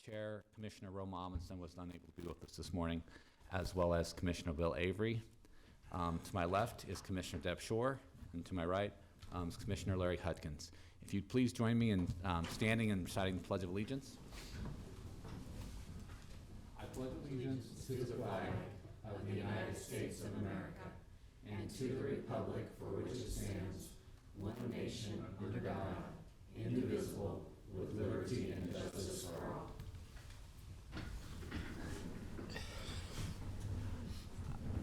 Chair, Commissioner Roma Amundsen was unable to be with us this morning, as well as Commissioner Bill Avery. To my left is Commissioner Deb Shore, and to my right is Commissioner Larry Hudkins. If you'd please join me in standing and reciting the Pledge of Allegiance. I pledge allegiance to the flag of the United States of America and to the republic for which it stands, one nation under God, indivisible, with liberty and justice for all.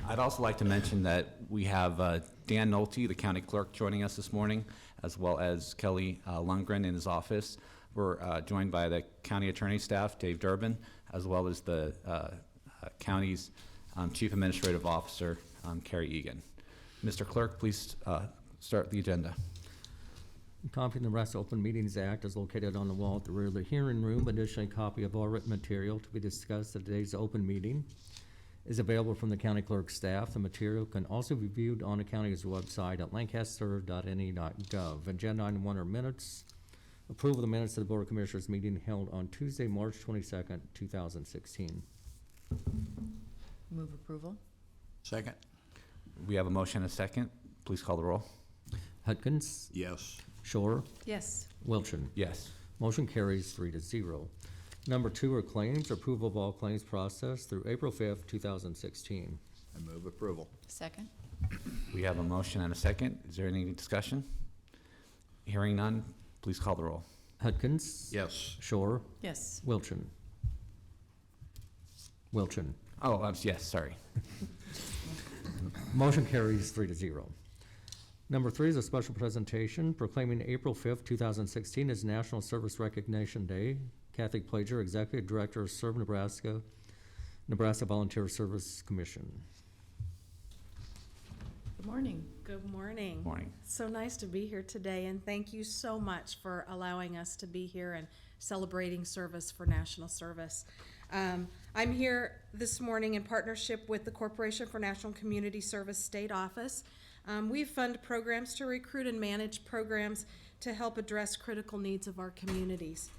I'd also like to mention that we have Dan Nolte, the county clerk, joining us this morning, as well as Kelly Lundgren in his office. We're joined by the county attorney staff, Dave Durbin, as well as the county's chief administrative officer, Carrie Egan. Mr. Clerk, please start the agenda. A copy of the Rest Open Meetings Act is located on the wall at the rear of the hearing room. Additionally, a copy of all written material to be discussed at today's open meeting is available from the county clerk's staff. The material can also be viewed on the county's website at lancaster.ne.gov. Agenda item 1 are minutes. Approval of the minutes of the Board of Commissioners meeting held on Tuesday, March 22nd, 2016. Move approval. Second. We have a motion and a second. Please call the roll. Hudkins? Yes. Shore? Yes. Wilchin? Yes. Motion carries 3-0. Number 2 are claims. Approval of all claims processed through April 5th, 2016. I move approval. Second. We have a motion and a second. Is there any discussion? Hearing none, please call the roll. Hudkins? Yes. Shore? Yes. Wilchin? Wilchin? Oh, yes, sorry. Motion carries 3-0. Number 3 is a special presentation proclaiming April 5th, 2016 as National Service Recognition Day. Kathy Plager, Executive Director of Serve Nebraska, Nebraska Volunteer Service Commission. Good morning. Good morning. Morning. So nice to be here today, and thank you so much for allowing us to be here and celebrating service for national service. I'm here this morning in partnership with the Corporation for National Community Service State Office. We fund programs to recruit and manage programs to help address critical needs of our communities.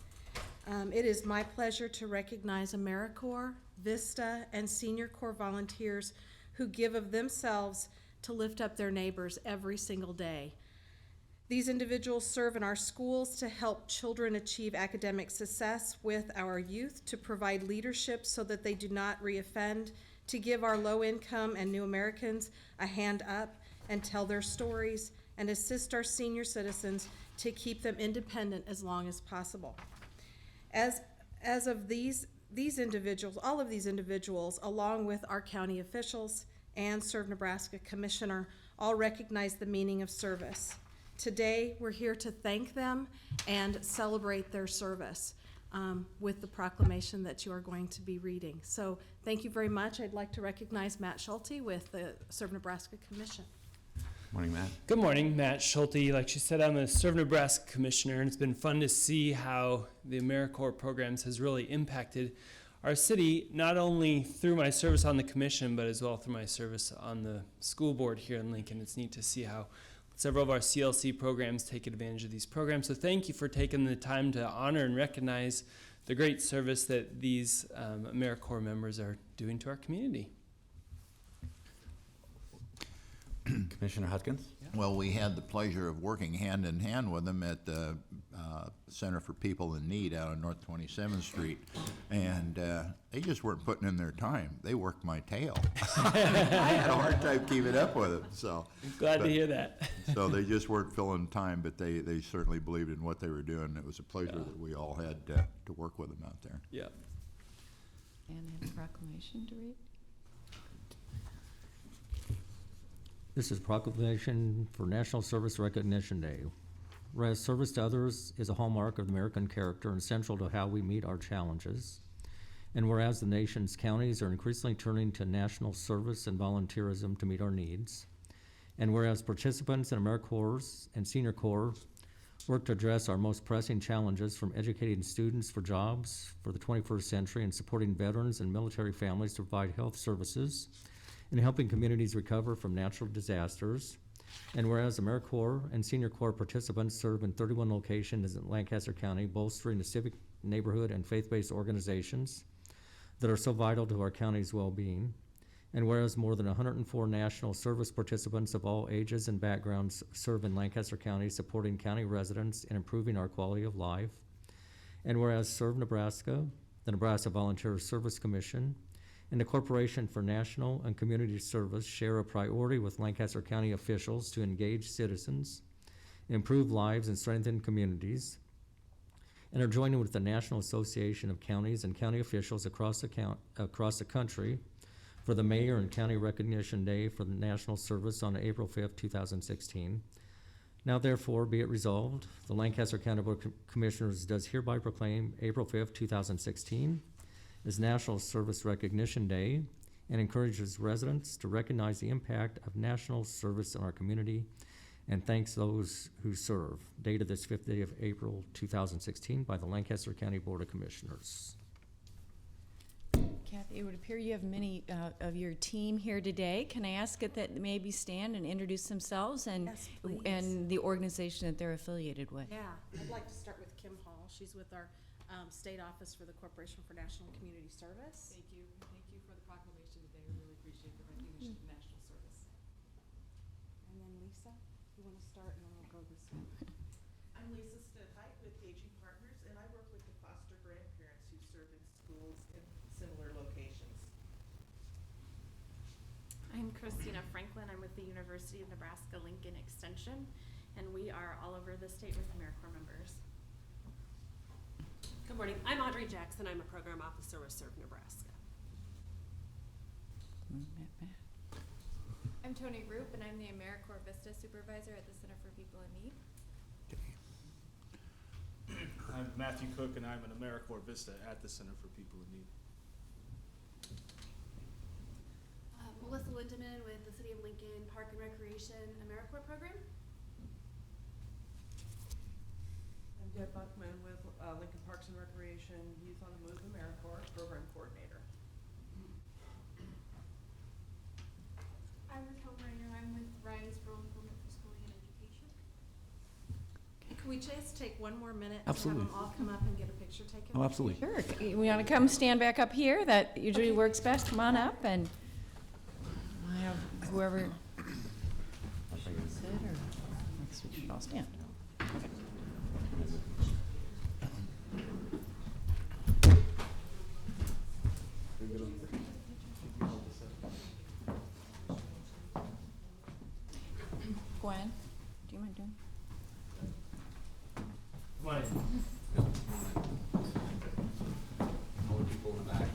It is my pleasure to recognize AmeriCorps, VISTA, and Senior Corps volunteers who give of themselves to lift up their neighbors every single day. These individuals serve in our schools to help children achieve academic success, with our youth to provide leadership so that they do not reoffend, to give our low-income and new Americans a hand up and tell their stories, and assist our senior citizens to keep them independent as long as possible. As of these individuals, all of these individuals, along with our county officials and Serve Nebraska Commissioner, all recognize the meaning of service. Today, we're here to thank them and celebrate their service with the proclamation that you are going to be reading. So thank you very much. I'd like to recognize Matt Schulte with the Serve Nebraska Commission. Morning, Matt. Good morning, Matt Schulte. Like she said, I'm a Serve Nebraska Commissioner, and it's been fun to see how the AmeriCorps programs has really impacted our city, not only through my service on the commission, but as well through my service on the school board here in Lincoln. It's neat to see how several of our CLC programs take advantage of these programs. So thank you for taking the time to honor and recognize the great service that these AmeriCorps members are doing to our community. Commissioner Hudkins? Well, we had the pleasure of working hand in hand with them at the Center for People in Need out on North 27th Street, and they just weren't putting in their time. They worked my tail. I had a hard time keeping up with them. So Glad to hear that. So they just weren't filling time, but they certainly believed in what they were doing. It was a pleasure that we all had to work with them out there. Yeah. And have a proclamation to read? This is proclamation for National Service Recognition Day. Whereas service to others is a hallmark of American character and central to how we meet our challenges. And whereas the nation's counties are increasingly turning to national service and volunteerism to meet our needs. And whereas participants in AmeriCorps and Senior Corps work to address our most pressing challenges, from educating students for jobs for the 21st century and supporting veterans and military families to provide health services and helping communities recover from natural disasters. And whereas AmeriCorps and Senior Corps participants serve in 31 locations in Lancaster County, bolstering the civic, neighborhood, and faith-based organizations that are so vital to our county's well-being. And whereas more than 104 national service participants of all ages and backgrounds serve in Lancaster County, supporting county residents and improving our quality of life. And whereas Serve Nebraska, the Nebraska Volunteer Service Commission, and the Corporation for National and Community Service share a priority with Lancaster County officials to engage citizens, improve lives, and strengthen communities, and are joining with the National Association of Counties and county officials across the country for the Mayor and County Recognition Day for the National Service on April 5th, 2016. Now therefore be it resolved, the Lancaster County Board of Commissioners does hereby proclaim April 5th, 2016 as National Service Recognition Day and encourages residents to recognize the impact of national service in our community and thanks those who serve. Dated this 5th day of April 2016 by the Lancaster County Board of Commissioners. Kathy, it would appear you have many of your team here today. Can I ask it that maybe stand and introduce themselves and Yes, please. and the organization that they're affiliated with? Yeah, I'd like to start with Kim Hall. She's with our state office for the Corporation for National and Community Service. Thank you. Thank you for the proclamation today. We really appreciate the recognition of national service. And then Lisa, you want to start, and then we'll go this way. I'm Lisa Stidheit with Aging Partners, and I work with the foster grandparents who serve in schools in similar locations. I'm Christina Franklin. I'm with the University of Nebraska-Lincoln Extension, and we are all over the state with AmeriCorps members. Good morning. I'm Audrey Jackson. I'm a program officer with Serve Nebraska. I'm Tony Roop, and I'm the AmeriCorps Vista Supervisor at the Center for People in Need. I'm Matthew Cook, and I'm an AmeriCorps Vista at the Center for People in Need. Melissa Lindeman with the City of Lincoln Park and Recreation AmeriCorps program. I'm Deb Buckman with Lincoln Parks and Recreation Youth on the Move AmeriCorps Program Coordinator. I'm Raquel Reiner. I'm with Ryan's Rural Implement for Schooling and Education. Can we just take one more minute Absolutely. to have them all come up and get a picture taken? Oh, absolutely. Sure. We want to come stand back up here. That usually works best. Come on up and we'll have whoever. Should we sit or we should all stand? Okay. Gwen, do you mind doing? Come on in. All the people in the back.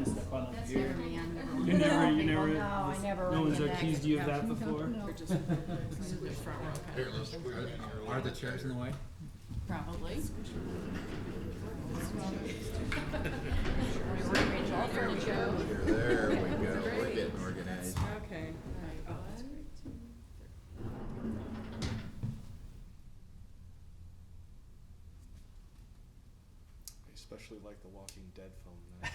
Step on up That's here. never me. I'm never. You never. No, I never. No one's run back. accused you of that before? Are the chairs in the way? Probably. Rearrange all furniture. There we go, we're getting organized. Okay. I especially like the Walking Dead film now.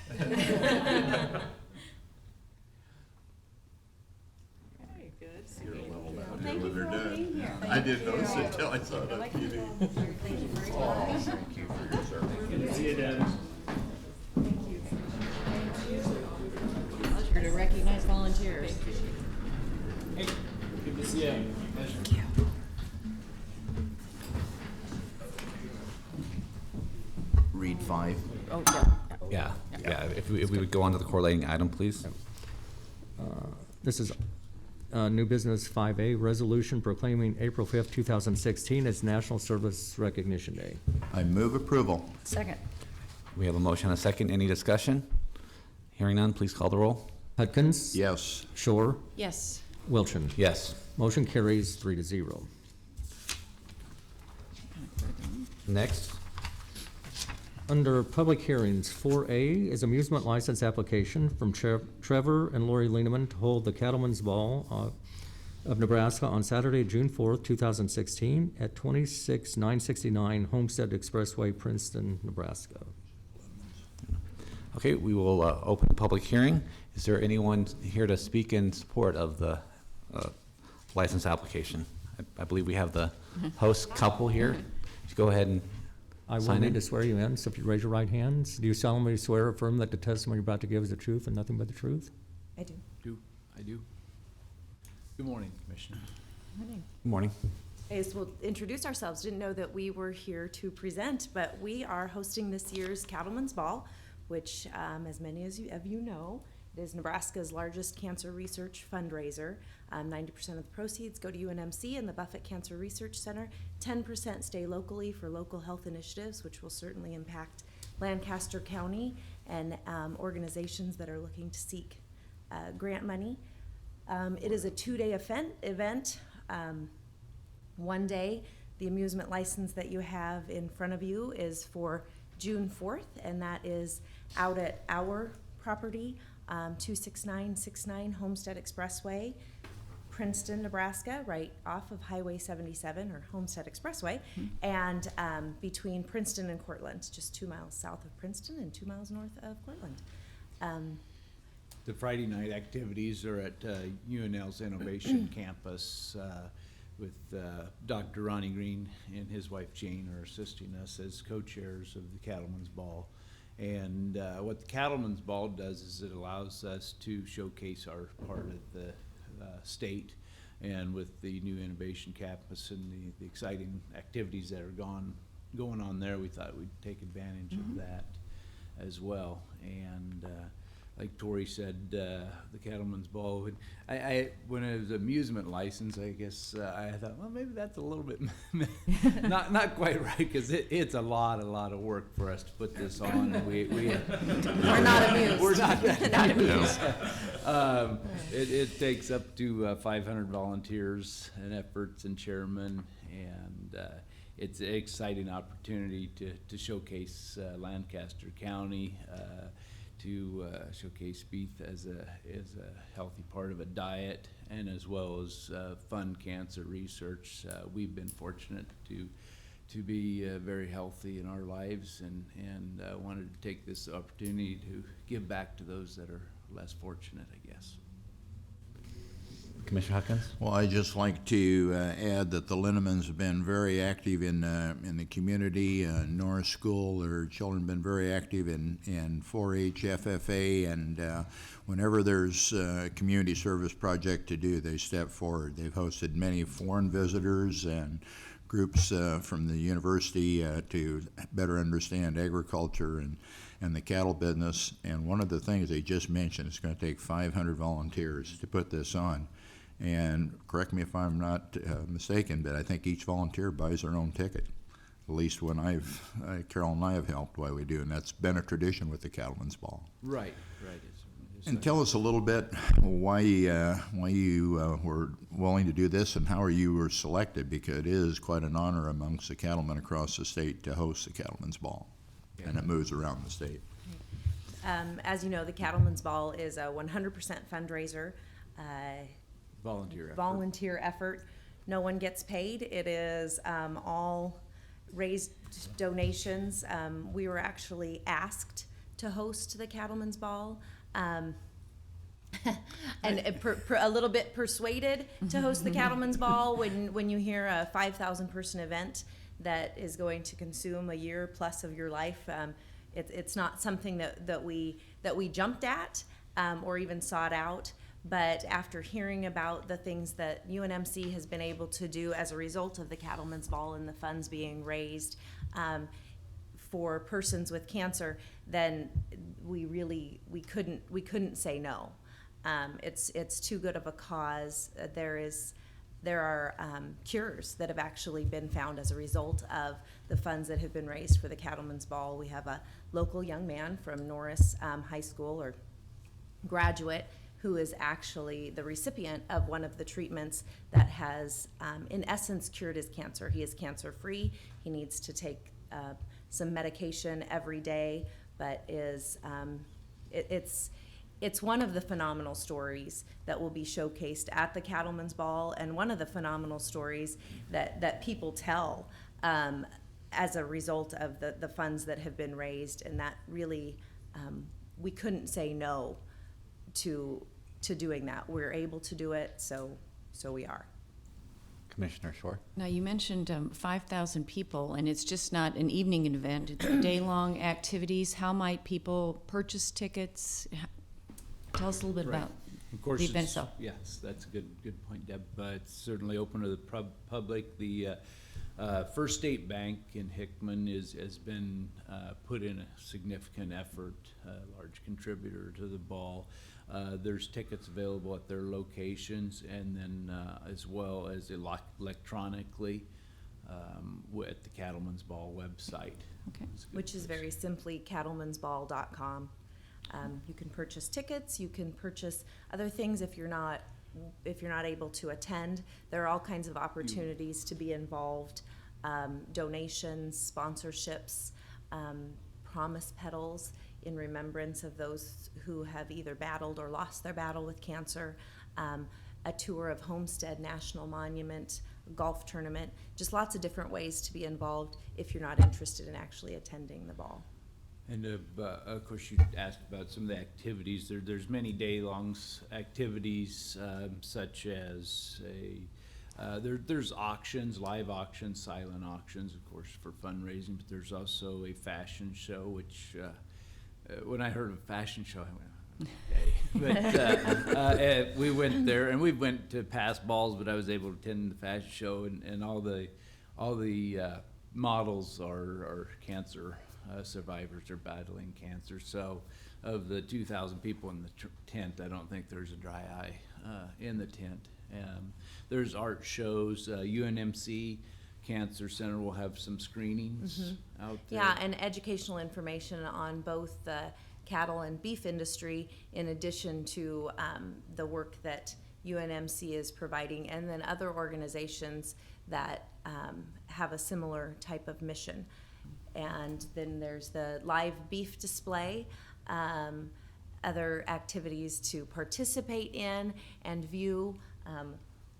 Okay, good. So You're you- level down Thank here you when for they're all being done. here. I didn't notice it till I saw it on TV. Thank you very Oh, much. thank you for your service. Good to see you, Dennis. Pleasure to recognize volunteers. Hey, good to see you. Read 5. Oh, yeah. Yeah, if we would go on to the correlating item, please. This is new business 5A, resolution proclaiming April 5th, 2016 as National Service Recognition Day. I move approval. Second. We have a motion and a second. Any discussion? Hearing none, please call the roll. Hudkins? Yes. Shore? Yes. Wilchin? Yes. Motion carries 3-0. Next. Under public hearings, 4A is amusement license application from Trevor and Lori Lieneman to hold the Cattlemen's Ball of Nebraska on Saturday, June 4th, 2016 at 26969 Homestead Expressway, Princeton, Nebraska. Okay, we will open the public hearing. Is there anyone here to speak in support of the license application. I believe we have the host couple here. Just go ahead and I will sign in. need to swear you in, so if you raise your right hands. Do you solemnly swear or affirm that the testimony you're about to give is the truth and nothing but the truth? I do. I do. Good morning, Commissioner. Morning. Good morning. Okay, so we'll introduce ourselves. Didn't know that we were here to present, but we are hosting this year's Cattlemen's Ball, which, as many of you know, it is Nebraska's largest cancer research fundraiser. 90% of the proceeds go to UNMC and the Buffett Cancer Research Center. 10% stay locally for local health initiatives, which will certainly impact Lancaster County and organizations that are looking to seek grant money. It is a two-day event. One day, the amusement license that you have in front of you is for June 4th, and that is out at our property, 26969 Homestead Expressway, Princeton, Nebraska, right off of Highway 77 or Homestead Expressway, and between Princeton and Cortland, just 2 miles south of Princeton and 2 miles north of Cortland. The Friday night activities are at UNL's Innovation Campus with Dr. Ronnie Green and his wife Jane are assisting us as co-chairs of the Cattlemen's Ball. And what the Cattlemen's Ball does is it allows us to showcase our part of the state, and with the new Innovation Campus and the exciting activities that are going on there, we thought we'd take advantage of that as well. And like Tori said, the Cattlemen's Ball, when it was amusement license, I guess I thought, well, maybe that's a little bit not quite right, because it's a lot of work for us to put this on. And We're not amused. We're not Not amused. It takes up to 500 volunteers and efforts and chairmen, and it's an exciting opportunity to showcase Lancaster County, to showcase beef as a healthy part of a diet, and as well as fund cancer research. We've been fortunate to be very healthy in our lives, and wanted to take this opportunity to give back to those that are less fortunate, I guess. Commissioner Huckins? Well, I'd just like to add that the Linnemans have been very active in the community. Norris School, their children have been very active in 4-H, FFA, and whenever there's a community service project to do, they step forward. They've hosted many foreign visitors and groups from the university to better understand agriculture and the cattle business. And one of the things they just mentioned, it's going to take 500 volunteers to put this on. And correct me if I'm not mistaken, but I think each volunteer buys their own ticket. At least when Carol and I have helped while we do, and that's been a tradition with the Cattlemen's Ball. Right. And tell us a little bit why you were willing to do this, and how you were selected, because it is quite an honor amongst the cattlemen across the state to host the Cattlemen's Ball, and it moves around the state. As you know, the Cattlemen's Ball is a 100% fundraiser. Volunteer effort. No one gets paid. It is all raised donations. We were actually asked to host the Cattlemen's Ball, and a little bit persuaded to host the Cattlemen's Ball when you hear a 5,000 person event that is going to consume a year plus of your life. It's not something that we jumped at or even sought out. But after hearing about the things that UNMC has been able to do as a result of the Cattlemen's Ball and the funds being raised for persons with cancer, then we couldn't say no. It's too good of a cause. There are cures that have actually been found as a result of the funds that have been raised for the Cattlemen's Ball. We have a local young man from Norris High School, or graduate, who is actually the recipient of one of the treatments that has, in essence, cured his cancer. He is cancer-free. He needs to take some medication every day, but it's one of the phenomenal stories that will be showcased at the Cattlemen's Ball, and one of the phenomenal stories that people tell as a result of the funds that have been raised, and that really, we couldn't say no to doing that. We're able to do it, so we are. Commissioner Shore. Now, you mentioned 5,000 people, and it's just not an evening event, it's day-long activities. How might people purchase tickets? Tell us a little bit Right. about Of course, the event it's- itself. yes, that's a good point, Deb. It's certainly open to the public. The First State Bank in Hickman has been put in a significant effort, a large contributor to the ball. There's tickets available at their locations, and then as well as electronically at the Cattleman's Ball website. Okay. It's a good Which is place. very simply cattleman'sball.com. You can purchase tickets, you can purchase other things if you're not able to attend. There are all kinds of opportunities to be involved, donations, sponsorships, promise petals in remembrance of those who have either battled or lost their battle with cancer, a tour of Homestead National Monument, a golf tournament, just lots of different ways to be involved if you're not interested in actually attending the ball. And of course, you asked about some of the activities. There's many day-long activities, such as there's auctions, live auctions, silent auctions, of course, for fundraising. But there's also a fashion show, which when I heard of fashion show, I went, okay. But we went there, and we went to past balls, but I was able to attend the fashion show, and all the models are cancer survivors are battling cancer. So of the 2,000 people in the tent, I don't think there's a dry eye in the tent. There's art shows. UNMC Cancer Center will have some screenings out there. Yeah, and educational information on both the cattle and beef industry, in addition to the work that UNMC is providing, and then other organizations that have a similar type of mission. And then there's the live beef display, other activities to participate in and view.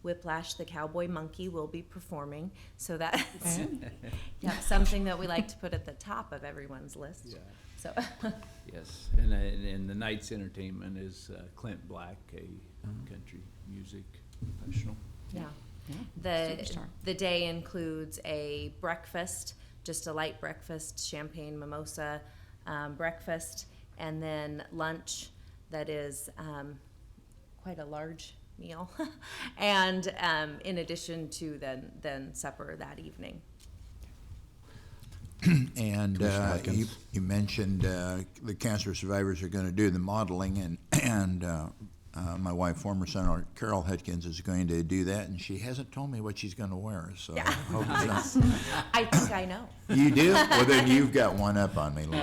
Whiplash the Cowboy Monkey will be performing, so that's something that we like to put at the top of everyone's list. Yeah. So Yes, and the night's entertainment is Clint Black, a country music professional. yeah. Yeah, superstar. The day includes a breakfast, just a light breakfast, champagne mimosa breakfast, and then lunch that is quite a large meal, and in addition to then supper that evening. And Commissioner Atkins. you mentioned the cancer survivors are going to do the modeling, and my wife, former Senator Carol Hudkins, is going to do that, and she hasn't told me what she's going to wear. So Yeah. I hope it's not. I think I know. You do? Well, then you've got one up on me, Lou.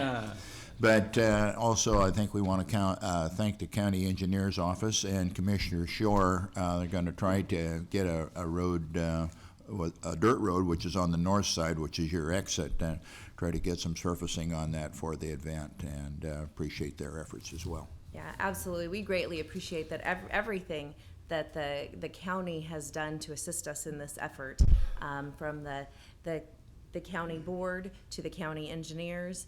But also, I think we want to thank the county engineer's office and Commissioner Shore. They're going to try to get a road, a dirt road, which is on the north side, which is your exit. Try to get some surfacing on that for the event, and appreciate their efforts as well. Yeah, absolutely. We greatly appreciate that everything that the county has done to assist us in this effort, from the county board to the county engineers,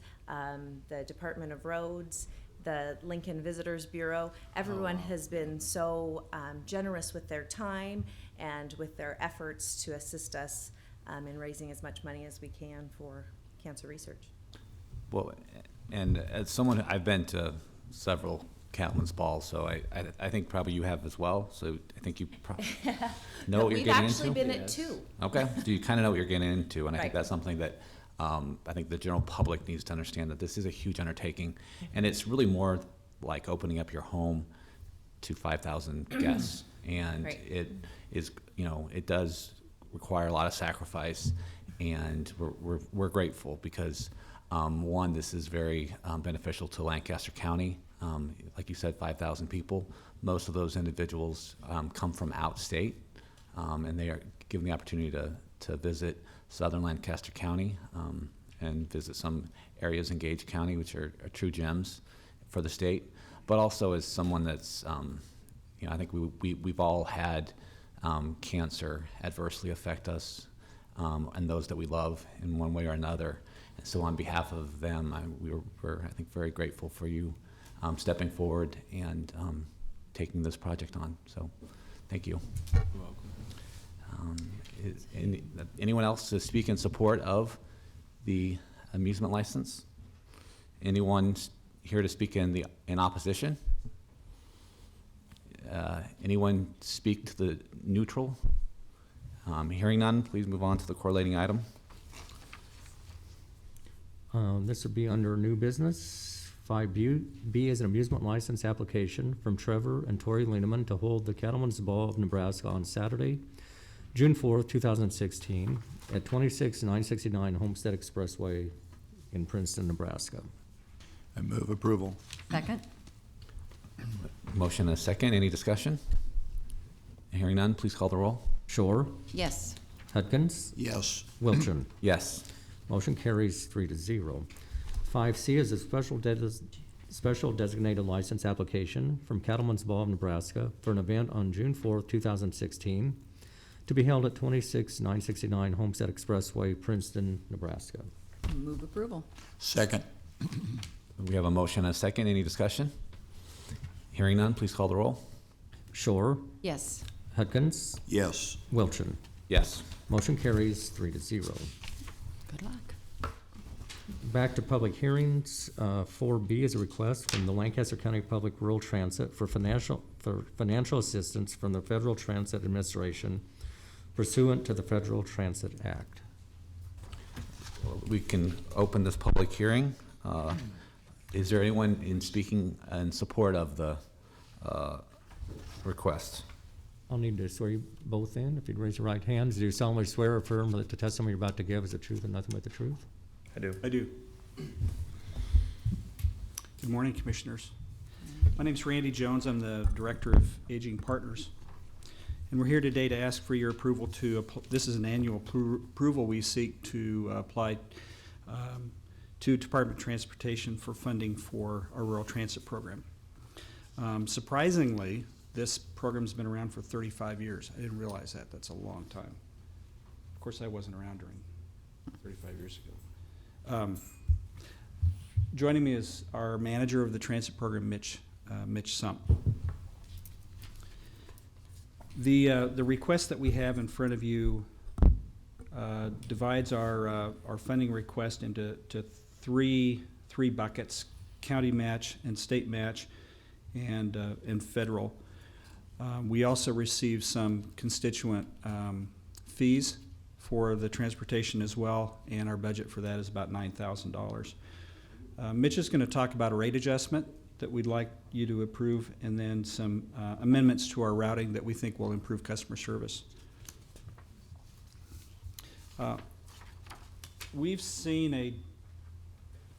the Department of Roads, the Lincoln Visitors Bureau. Everyone has been so generous with their time and with their efforts to assist us in raising as much money as we can for cancer research. Well, and as someone, I've been to several Cattleman's balls, so I think probably you have as well. So I think you probably know what you're We've getting actually into. been at two. Okay, so you kind of know what you're getting into, and I think Right. that's something that I think the general public needs to understand, that this is a huge undertaking, and it's really more like opening up your home to 5,000 guests, and Right. it is, it does require a lot of sacrifice, and we're grateful because one, this is very beneficial to Lancaster County. Like you said, 5,000 people. Most of those individuals come from outstate, and they are given the opportunity to visit southern Lancaster County and visit some areas in Gage County, which are true gems for the state. But also as someone that's, I think we've all had cancer adversely affect us and those that we love in one way or another. And so on behalf of them, we're I think, very grateful for you stepping forward and taking this project on. So thank you. You're welcome. Anyone else to speak in support of the amusement license? Anyone here to speak in opposition? Anyone speak to the neutral? Hearing none, please move on to the correlating item. This would be under new business. 5B is an amusement license application from Trevor and Tori Lieneman to hold the Cattlemen's Ball of Nebraska on Saturday, June 4th, 2016, at 26969 Homestead Expressway in Princeton, Nebraska. I move approval. Second? Motion and a second. Any discussion? Hearing none, please call the roll. Shore, Yes. Hudkins, Yes. Wilchin. Yes. Motion carries 3-0. 5C is a special designated license application from Cattlemen's Ball of Nebraska for an event on June 4th, 2016, to be held at 26969 Homestead Expressway, Princeton, Nebraska. Move approval. Second. We have a motion and a second. Any discussion? Hearing none, please call the roll. Shore, Yes. Hudkins, Yes. Wilchin. Yes. Motion carries 3-0. Good luck. Back to public hearings. 4B is a request from the Lancaster County Public Rural Transit for financial assistance from the Federal Transit Administration pursuant to the Federal Transit Act. We can open this public hearing. Is there anyone speaking in support of the request? I'll need to swear you both in. If you'd raise your right hands, do you solemnly swear or affirm that the testimony you're about to give is the truth and nothing but the truth? I do. I do. Good morning, Commissioners. My name's Randy Jones. I'm the Director of Aging Partners. And we're here today to ask for your approval this is an annual approval we seek to apply to Department of Transportation for funding for our rural transit program. Surprisingly, this program's been around for 35 years. I didn't realize that. That's a long time. Of course, I wasn't around during 35 years ago. Joining me is our manager of the transit program, Mitch Sump. The request that we have in front of you divides our funding request into three buckets: county match and state match, and federal. We also receive some constituent fees for the transportation as well, and our budget for that is about $9,000. Mitch is going to talk about a rate adjustment that we'd like you to approve, and then some amendments to our routing that we think will improve customer service. We've seen a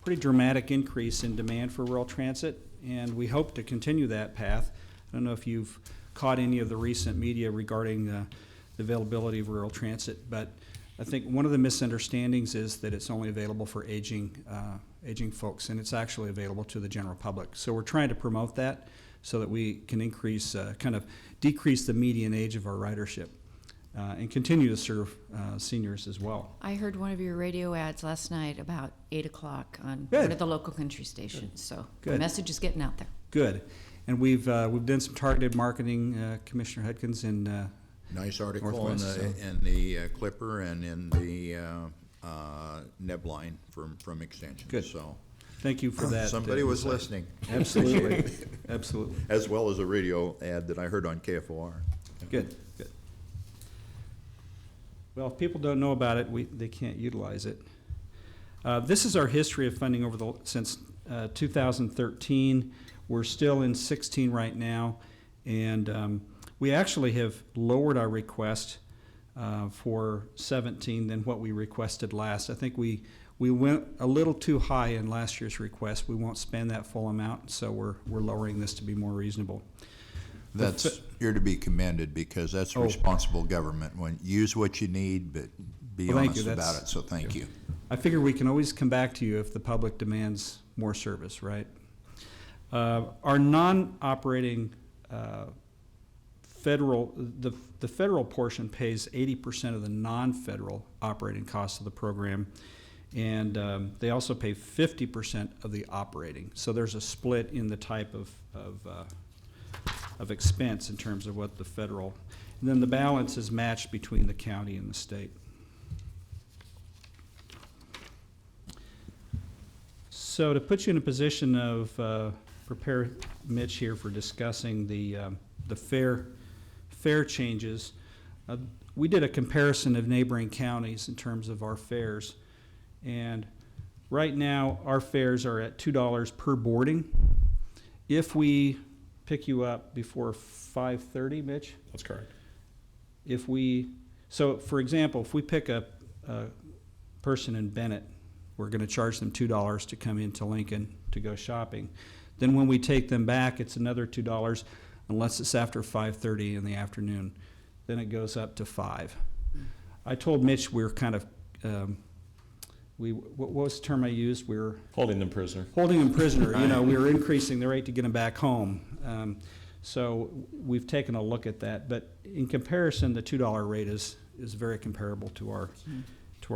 pretty dramatic increase in demand for rural transit, and we hope to continue that path. I don't know if you've caught any of the recent media regarding the availability of rural transit, but I think one of the misunderstandings is that it's only available for aging folks, and it's actually available to the general public. So we're trying to promote that so that we can increase, decrease the median age of our ridership, and continue to serve seniors as well. I heard one of your radio ads last night about 8 o'clock on Good. one of the local country stations, so the Good. message is getting out there. Good. And we've done some targeted marketing, Commissioner Hudkins, in Nice article Northwest, in the Clipper and in the Nebline from Extension. Good. So Thank you for that. somebody was listening. Absolutely, absolutely. As well as a radio ad that I heard on KFOR. Good, good. Well, if people don't know about it, they can't utilize it. This is our history of funding since 2013. We're still in 16 right now, and we actually have lowered our request for 17 than what we requested last. I think we went a little too high in last year's request. We won't spend that full amount, so we're lowering this to be more reasonable. You're to be commended, because that's responsible government. When use what you need, but be honest about it. So thank you. I figure we can always come back to you if the public demands more service, right? Our non-operating the federal portion pays 80% of the non-federal operating costs of the program, and they also pay 50% of the operating. So there's a split in the type of expense in terms of what the federal, And then the balance is matched between the county and the state. So to put you in a position of prepare Mitch here for discussing the fare changes, we did a comparison of neighboring counties in terms of our fares. And right now, our fares are at $2 per boarding. If we pick you up before 5:30, Mitch? That's correct. So for example, if we pick up a person in Bennett, we're gonna charge them $2 to come into Lincoln to go shopping. Then when we take them back, it's another $2 unless it's after 5:30 in the afternoon. Then it goes up to $5. I told Mitch we're kind of, what was the term I used? We're Holding them prisoner. holding them prisoner. You know, we were increasing the rate to get them back home. So we've taken a look at that. But in comparison, the $2 rate is very comparable to our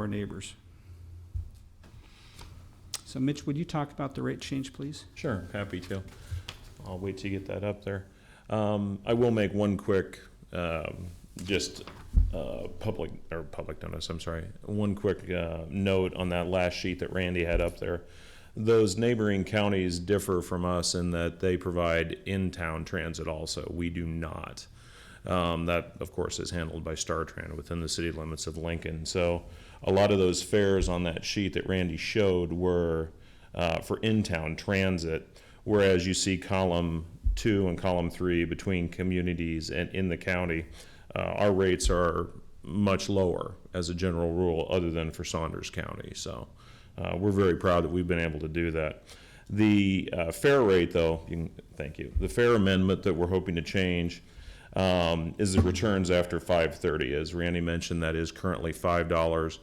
neighbors. So Mitch, would you talk about the rate change, please? Sure, happy to. I'll wait till you get that up there. I will make one quick, public notice, I'm sorry. One quick note on that last sheet that Randy had up there. Those neighboring counties differ from us in that they provide in-town transit also. We do not. That, of course, is handled by StarTran within the city limits of Lincoln. So a lot of those fares on that sheet that Randy showed were for in-town transit, whereas you see column 2 and column 3 between communities and in the county, our rates are much lower as a general rule, other than for Saunders County. So we're very proud that we've been able to do that. The fare rate, though, thank you. The fare amendment that we're hoping to change is the returns after 5:30. As Randy mentioned, that is currently $5.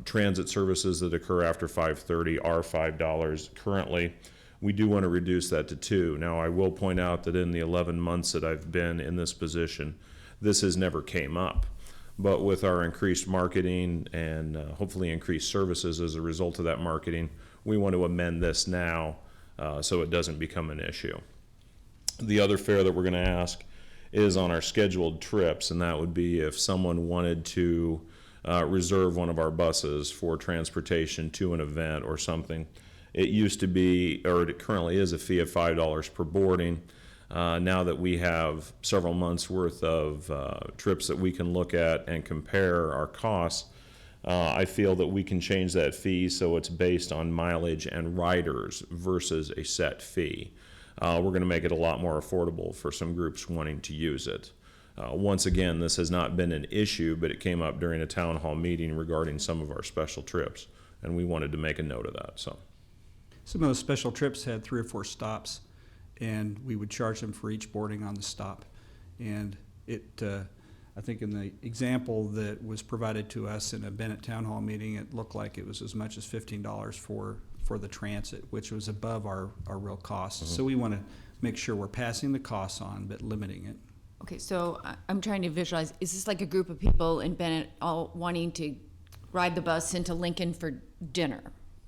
Transit services that occur after 5:30 are $5 currently. We do want to reduce that to $2. Now, I will point out that in the 11 months that I've been in this position, this has never came up. But with our increased marketing and hopefully increased services as a result of that marketing, we want to amend this now so it doesn't become an issue. The other fare that we're going to ask is on our scheduled trips, and that would be if someone wanted to reserve one of our buses for transportation to an event or something. It used to be, or it currently is, a fee of $5 per boarding. Now that we have several months worth of trips that we can look at and compare our costs, I feel that we can change that fee so it's based on mileage and riders versus a set fee. We're going to make it a lot more affordable for some groups wanting to use it. Once again, this has not been an issue, but it came up during a town hall meeting regarding some of our special trips, and we wanted to make a note of that. So, some of those special trips had 3 or 4 stops, and we would charge them for each boarding on the stop. And I think in the example that was provided to us in a Bennett Town Hall meeting, it looked like it was as much as $15 for the transit, which was above our real costs. Mm-hmm. So we want to make sure we're passing the costs on, but limiting it. Okay, so I'm trying to visualize, is this like a group of people in Bennett all wanting to ride the bus into Lincoln for dinner?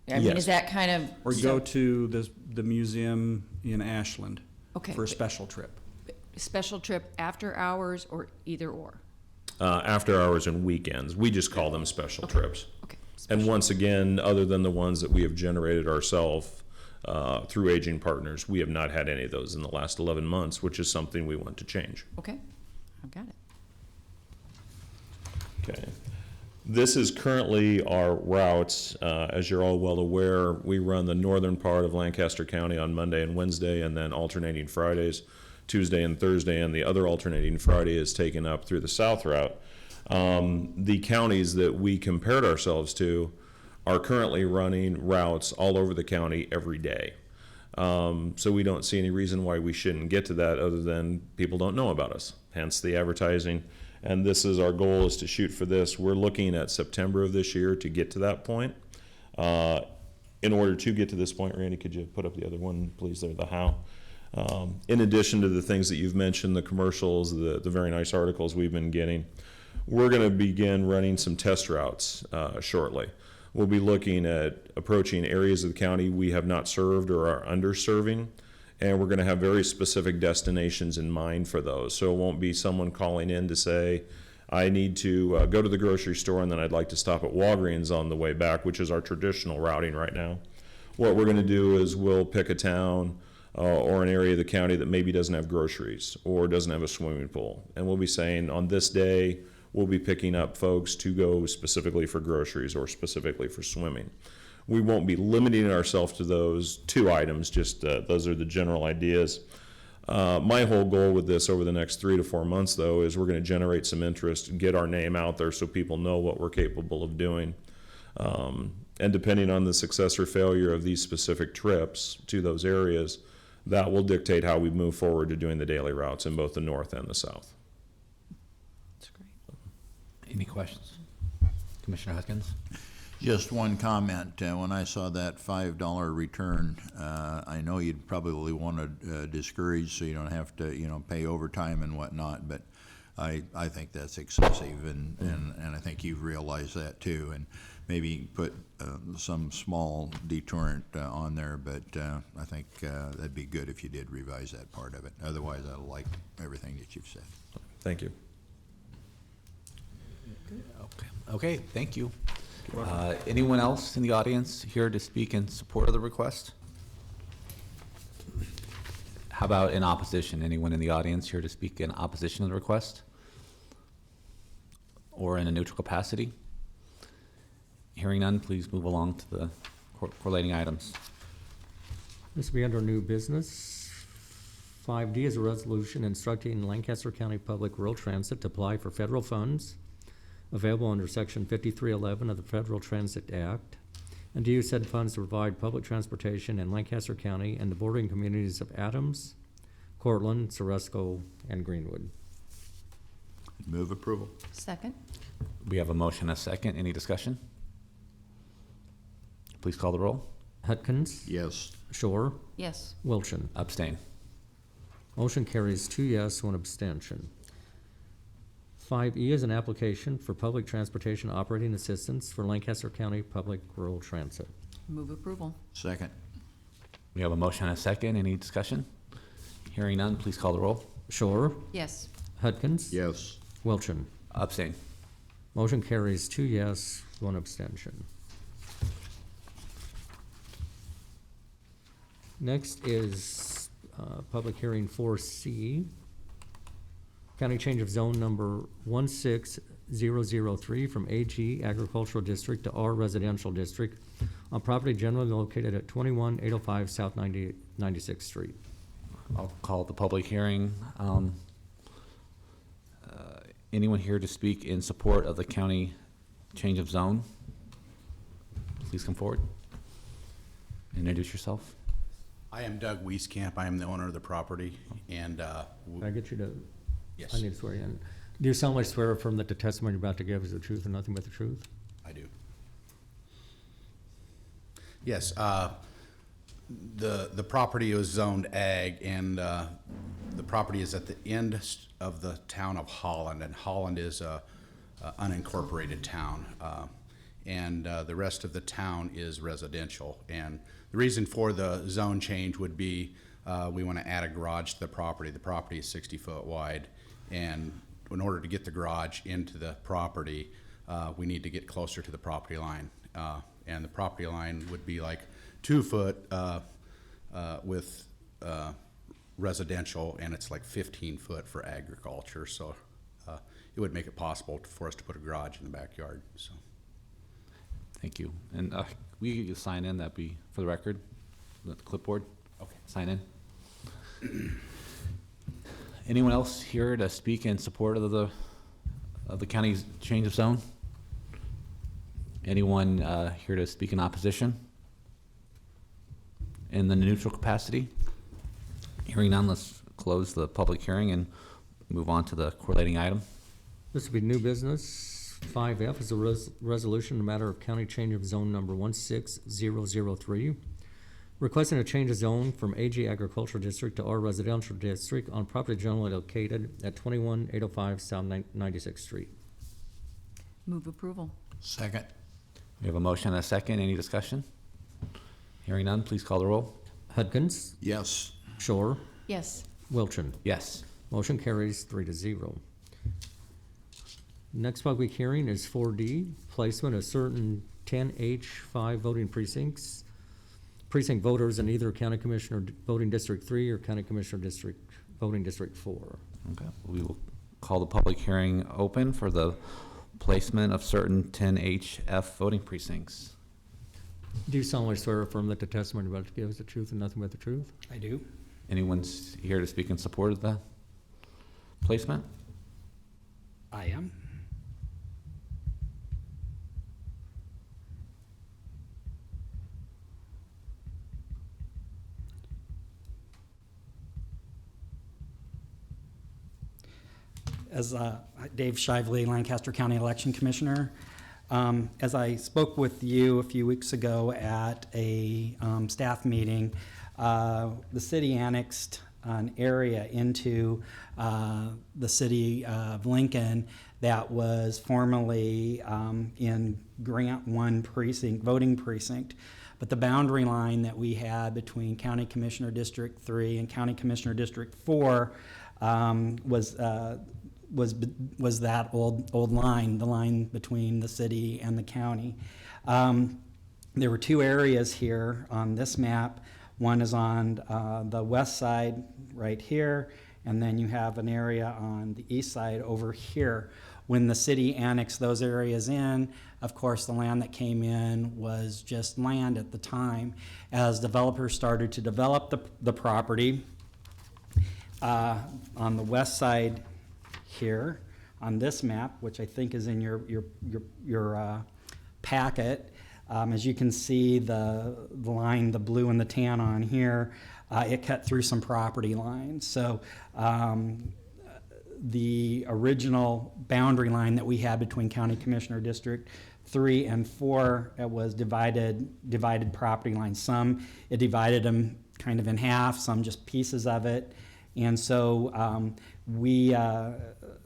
I mean, Yes. is that kind of? Or go to the museum in Ashland Okay. for a special trip. Special trip after hours or either or? After hours and weekends. We just call them special trips. Okay. And once again, other than the ones that we have generated ourselves through aging partners, we have not had any of those in the last 11 months, which is something we want to change. Okay, I've got it. Okay. This is currently our routes. As you're all well aware, we run the northern part of Lancaster County on Monday and Wednesday, and then alternating Fridays, Tuesday and Thursday, and the other alternating Friday is taken up through the south route. The counties that we compared ourselves to are currently running routes all over the county every day. So we don't see any reason why we shouldn't get to that other than people don't know about us, hence the advertising. And this is our goal, is to shoot for this. We're looking at September of this year to get to that point. In order to get to this point, Randy, could you put up the other one, please, there, the how? In addition to the things that you've mentioned, the commercials, the very nice articles we've been getting, we're going to begin running some test routes shortly. We'll be looking at approaching areas of the county we have not served or are underserving And we're gonna have very specific destinations in mind for those. So it won't be someone calling in to say, I need to go to the grocery store and then I'd like to stop at Walgreens on the way back, which is our traditional routing right now. What we're gonna do is we'll pick a town or an area of the county that maybe doesn't have groceries or doesn't have a swimming pool. And we'll be saying, on this day, we'll be picking up folks to go specifically for groceries or specifically for swimming. We won't be limiting ourselves to those 2 items, just those are the general ideas. My whole goal with this over the next 3 to 4 months, though, is we're going to generate some interest and get our name out there so people know what we're capable of doing. And depending on the success or failure of these specific trips to those areas, that will dictate how we move forward to doing the daily routes in both the north and the south. That's great. Any questions? Commissioner Huskins? Just one comment. When I saw that $5 return, I know you'd probably want to discourage so you don't have to, pay overtime and whatnot, but I think that's excessive, and I think you've realized that too. And maybe put some small deterrent on there, but I think that'd be good if you did revise that part of it. Otherwise, I like everything that you've said. Thank you. Okay, thank you. Anyone else in the audience here to speak in support of the request? How about in opposition? Anyone in the audience here to speak in opposition to the request? Or in a neutral capacity? Hearing none, please move along to the correlating items. This will be under new business. 5D is a resolution instructing Lancaster County Public Rural Transit to apply for federal funds available under Section 5311 of the Federal Transit Act, and to use said funds to provide public transportation in Lancaster County and the bordering communities of Adams, Cortland, Ceresco, and Greenwood. Move approval. Second? We have a motion and a second. Any discussion? Please call the roll. Hutkins. Yes. Shore. Yes. Wilchin. Abstain. Motion carries 2 yes, 1 abstention. 5E is an application for public transportation operating assistance for Lancaster County Public Rural Transit. Move approval. Second. We have a motion and a second. Any discussion? Hearing none, please call the roll. Shore. Yes. Hutkins. Yes. Wilchin. Abstain. Motion carries 2 yes, 1 abstention. Next is public hearing 4C. County change of zone number 16003 from AG Agricultural District to R Residential District on property generally located at 21805 South 96th Street. I'll call the public hearing. Anyone here to speak in support of the county change of zone? Please come forward. Introduce yourself. I am Doug Wieskamp. I am the owner of the property, and Can I get you to? yes, I need to swear you in. Do you solemnly swear or affirm that the testimony you're about to give is the truth and nothing but the truth? I do. Yes, the property was zoned ag, and the property is at the end of the town of Holland, and Holland is a unincorporated town, and the rest of the town is residential. And the reason for the zone change would be we want to add a garage to the property. The property is 60 foot wide, and in order to get the garage into the property, we need to get closer to the property line. And the property line would be like 2 foot with residential, and it's like 15 foot for agriculture. So it would make it possible for us to put a garage in the backyard. So. Thank you. And we sign in, that'd be for the record, the clipboard. Okay. Sign in. Anyone else here to speak in support of the county's change of zone? Anyone here to speak in opposition? In the neutral capacity? Hearing none, let's close the public hearing and move on to the correlating item. This will be new business. 5F is a resolution in the matter of county change of zone number 16003, requesting a change of zone from AG Agricultural District to R Residential District on property generally located at 21805 South 96th Street. Move approval. Second. We have a motion and a second. Any discussion? Hearing none, please call the roll. Hudkins. Yes. Shore, Yes. Wilchin. Yes. Motion carries 3-0. Next public hearing is 4D, placement of certain 10H5 voting precincts, precinct voters in either County Commissioner Voting District 3 or County Commissioner Voting District 4. Okay, we will call the public hearing open for the placement of certain 10HF voting precincts. Do you solemnly swear or affirm that the testimony about to give is the truth and nothing but the truth? I do. Anyone's here to speak in support of the placement? I am. As Dave Shively, Lancaster County Election Commissioner. As I spoke with you a few weeks ago at a staff meeting, the city annexed an area into the city of Lincoln that was formerly in Grant 1 precinct, voting precinct. But the boundary line that we had between County Commissioner District 3 and County Commissioner District 4 was that old line, the line between the city and the county. There were two areas here on this map. One is on the west side right here, and then you have an area on the east side over here. When the city annexed those areas in, of course, the land that came in was just land at the time. As developers started to develop the property, on the west side here on this map, which I think is in your packet, as you can see the line, the blue and the tan on here, it cut through some property lines. So the original boundary line that we had between County Commissioner District 3 and 4 was divided property lines. Some, it divided them kind of in half, some just pieces of it. And so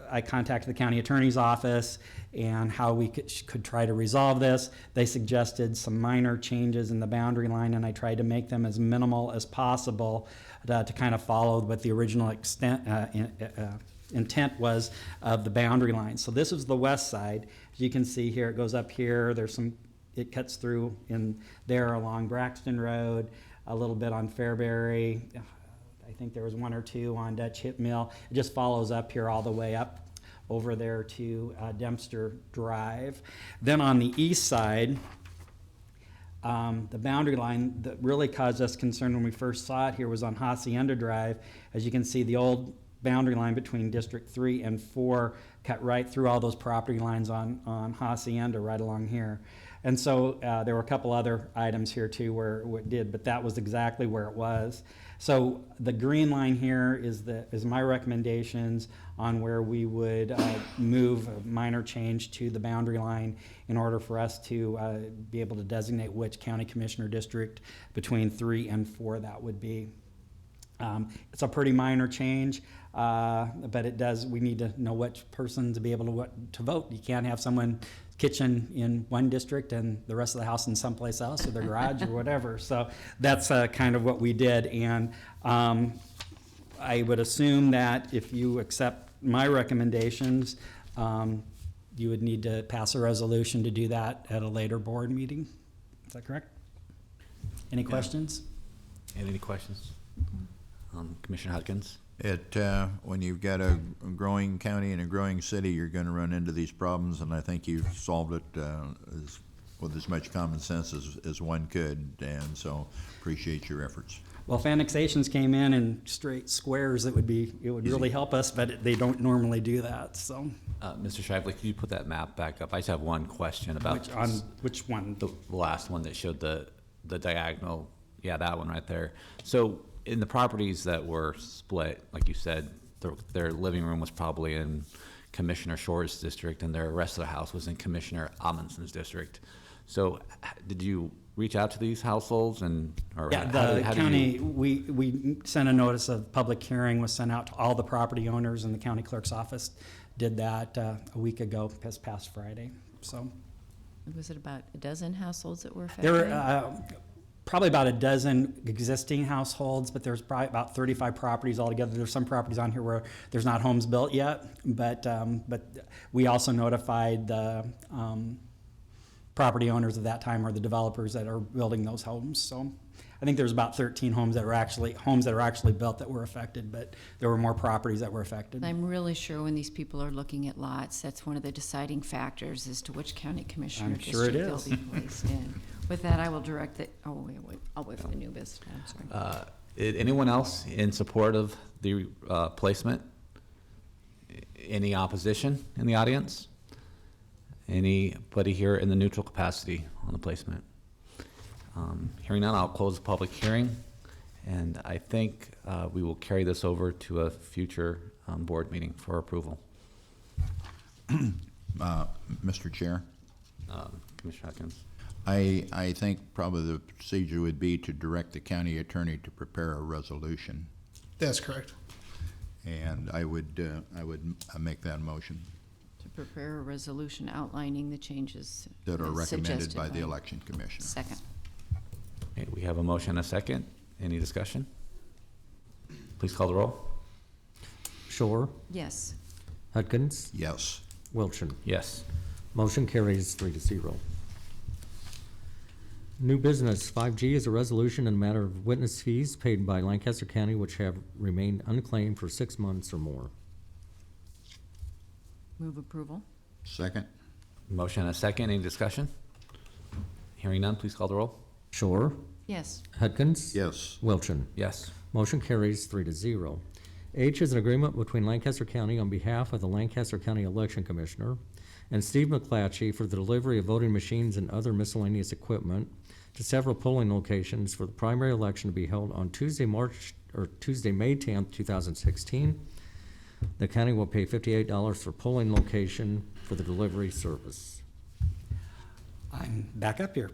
I contacted the county attorney's office and how we could try to resolve this. They suggested some minor changes in the boundary line, and I tried to make them as minimal as possible to kind of follow what the original intent was of the boundary line. So this is the west side. As you can see here, it goes up here. It cuts through in there along Braxton Road, a little bit on Fairbury. I think there was one or two on Dutch Hip Mill. It just follows up here all the way up over there to Dempster Drive. Then on the east side, the boundary line that really caused us concern when we first saw it here was on Hacienda Drive. As you can see, the old boundary line between District 3 and 4 cut right through all those property lines on Hacienda right along here. And so there were a couple other items here too where it did, but that was exactly where it was. So the green line here is my recommendations on where we would move a minor change to the boundary line in order for us to be able to designate which county commissioner district between 3 and 4 that would be. It's a pretty minor change, but we need to know which person to be able to vote. You can't have someone kitchen in one district and the rest of the house in someplace else, or the garage or whatever. So that's kind of what we did. And I would assume that if you accept my recommendations, you would need to pass a resolution to do that at a later board meeting. Is that correct? Any questions? Any questions? Commissioner Hudkins? When you've got a growing county and a growing city, you're going to run into these problems, and I think you've solved it with as much common sense as one could, and so appreciate your efforts. Well, if annexations came in straight squares, it would really help us, but they don't normally do that. So, Mr. Shively, could you put that map back up? I just have one question about which one? The last one that showed the diagonal. Yeah, that one right there. So in the properties that were split, like you said, their living room was probably in Commissioner Shore's district, and the rest of the house was in Commissioner Amundsen's district. So did you reach out to these households the county, we sent a notice of public hearing, was sent out to all the property owners, and the county clerk's office did that a week ago, this past Friday. So Was it about a dozen households that were affected? there were probably about a dozen existing households, but there's probably about 35 properties altogether. There's some properties on here where there's not homes built yet, but we also notified the property owners at that time, or the developers that are building those homes. So I think there's about 13 homes that are actually built that were affected, but there were more properties that were affected. I'm really sure when these people are looking at lots, that's one of the deciding factors as to which county commissioner I'm sure it district they'll is. be placed in. With that, I will direct that, I'll wait for the new business. I'm sorry. Anyone else in support of the placement? Any opposition in the audience? Anybody here in the neutral capacity on the placement? Hearing none, I'll close the public hearing, and I think we will carry this over to a future board meeting for approval. Mr. Chair, Commissioner Hudkins. I think probably the procedure would be to direct the county attorney to prepare a resolution, That's correct. and I would make that motion To prepare a resolution outlining the changes that are as recommended suggested by the election commission. Second. Okay, we have a motion and a second. Any discussion? Please call the roll. Shore, Yes. Hudkins, Yes. Wilchin. Yes. Motion carries 3-0. New business, 5G is a resolution in a matter of witness fees paid by Lancaster County which have remained unclaimed for 6 months or more. Move approval. Second? Motion and a second. Any discussion? Hearing none, please call the roll. Shore, Yes. Hudkins. Yes. Wilchin. Yes. Motion carries 3-0. H is an agreement between Lancaster County on behalf of the Lancaster County Election Commissioner and Steve McClatchy for the delivery of voting machines and other miscellaneous equipment to several polling locations for the primary election to be held on Tuesday, May 10th, 2016. The county will pay $58 for polling location for the delivery service. I'm back up here.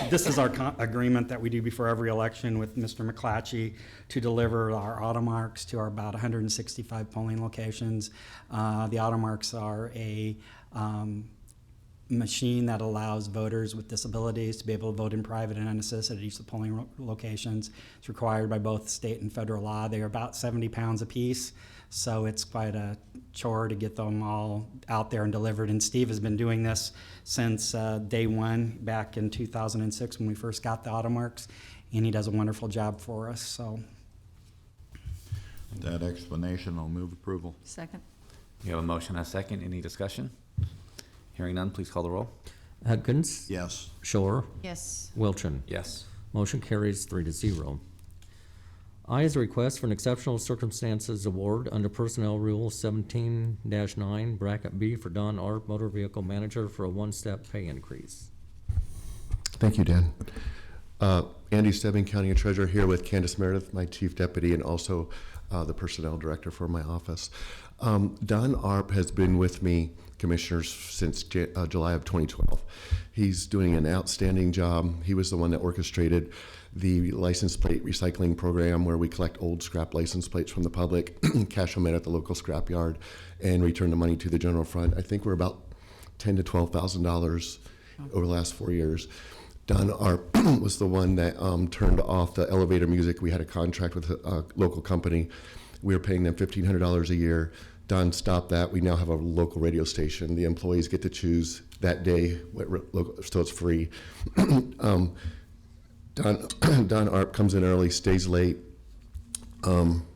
This is our agreement that we do before every election with Mr. McClatchy to deliver our automarks to our about 165 polling locations. The automarks are a machine that allows voters with disabilities to be able to vote in private and unassisted at each of the polling locations. It's required by both state and federal law. They are about 70 pounds apiece, so it's quite a chore to get them all out there and delivered. And Steve has been doing this since day one back in 2006 when we first got the automarks, and he does a wonderful job for us. So That explanation, I'll move approval. Second. You have a motion and a second. Any discussion? Hearing none, please call the roll. Hudkins. Yes. Shore, Yes. Wilchin. Yes. Motion carries 3-0. I is a request for an exceptional circumstances award under Personnel Rule 17-9, bracket B, for Don Arp, Motor Vehicle Manager, for a one-step pay increase. Thank you, Dan. Andy Stebbing, County Treasurer, here with Candace Meredith, my Chief Deputy, and also the Personnel Director for my office. Don Arp has been with me, Commissioners, since July of 2012. He's doing an outstanding job. He was the one that orchestrated the license plate recycling program where we collect old scrap license plates from the public, cash them in at the local scrap yard, and return the money to the general fund. I think we're about $10,000 to $12,000 over the last 4 years. Don Arp was the one that turned off the elevator music. We had a contract with a local company. We were paying them $1,500 a year. Don stopped that. We now have a local radio station. The employees get to choose that day, so it's free. Don Arp comes in early, stays late.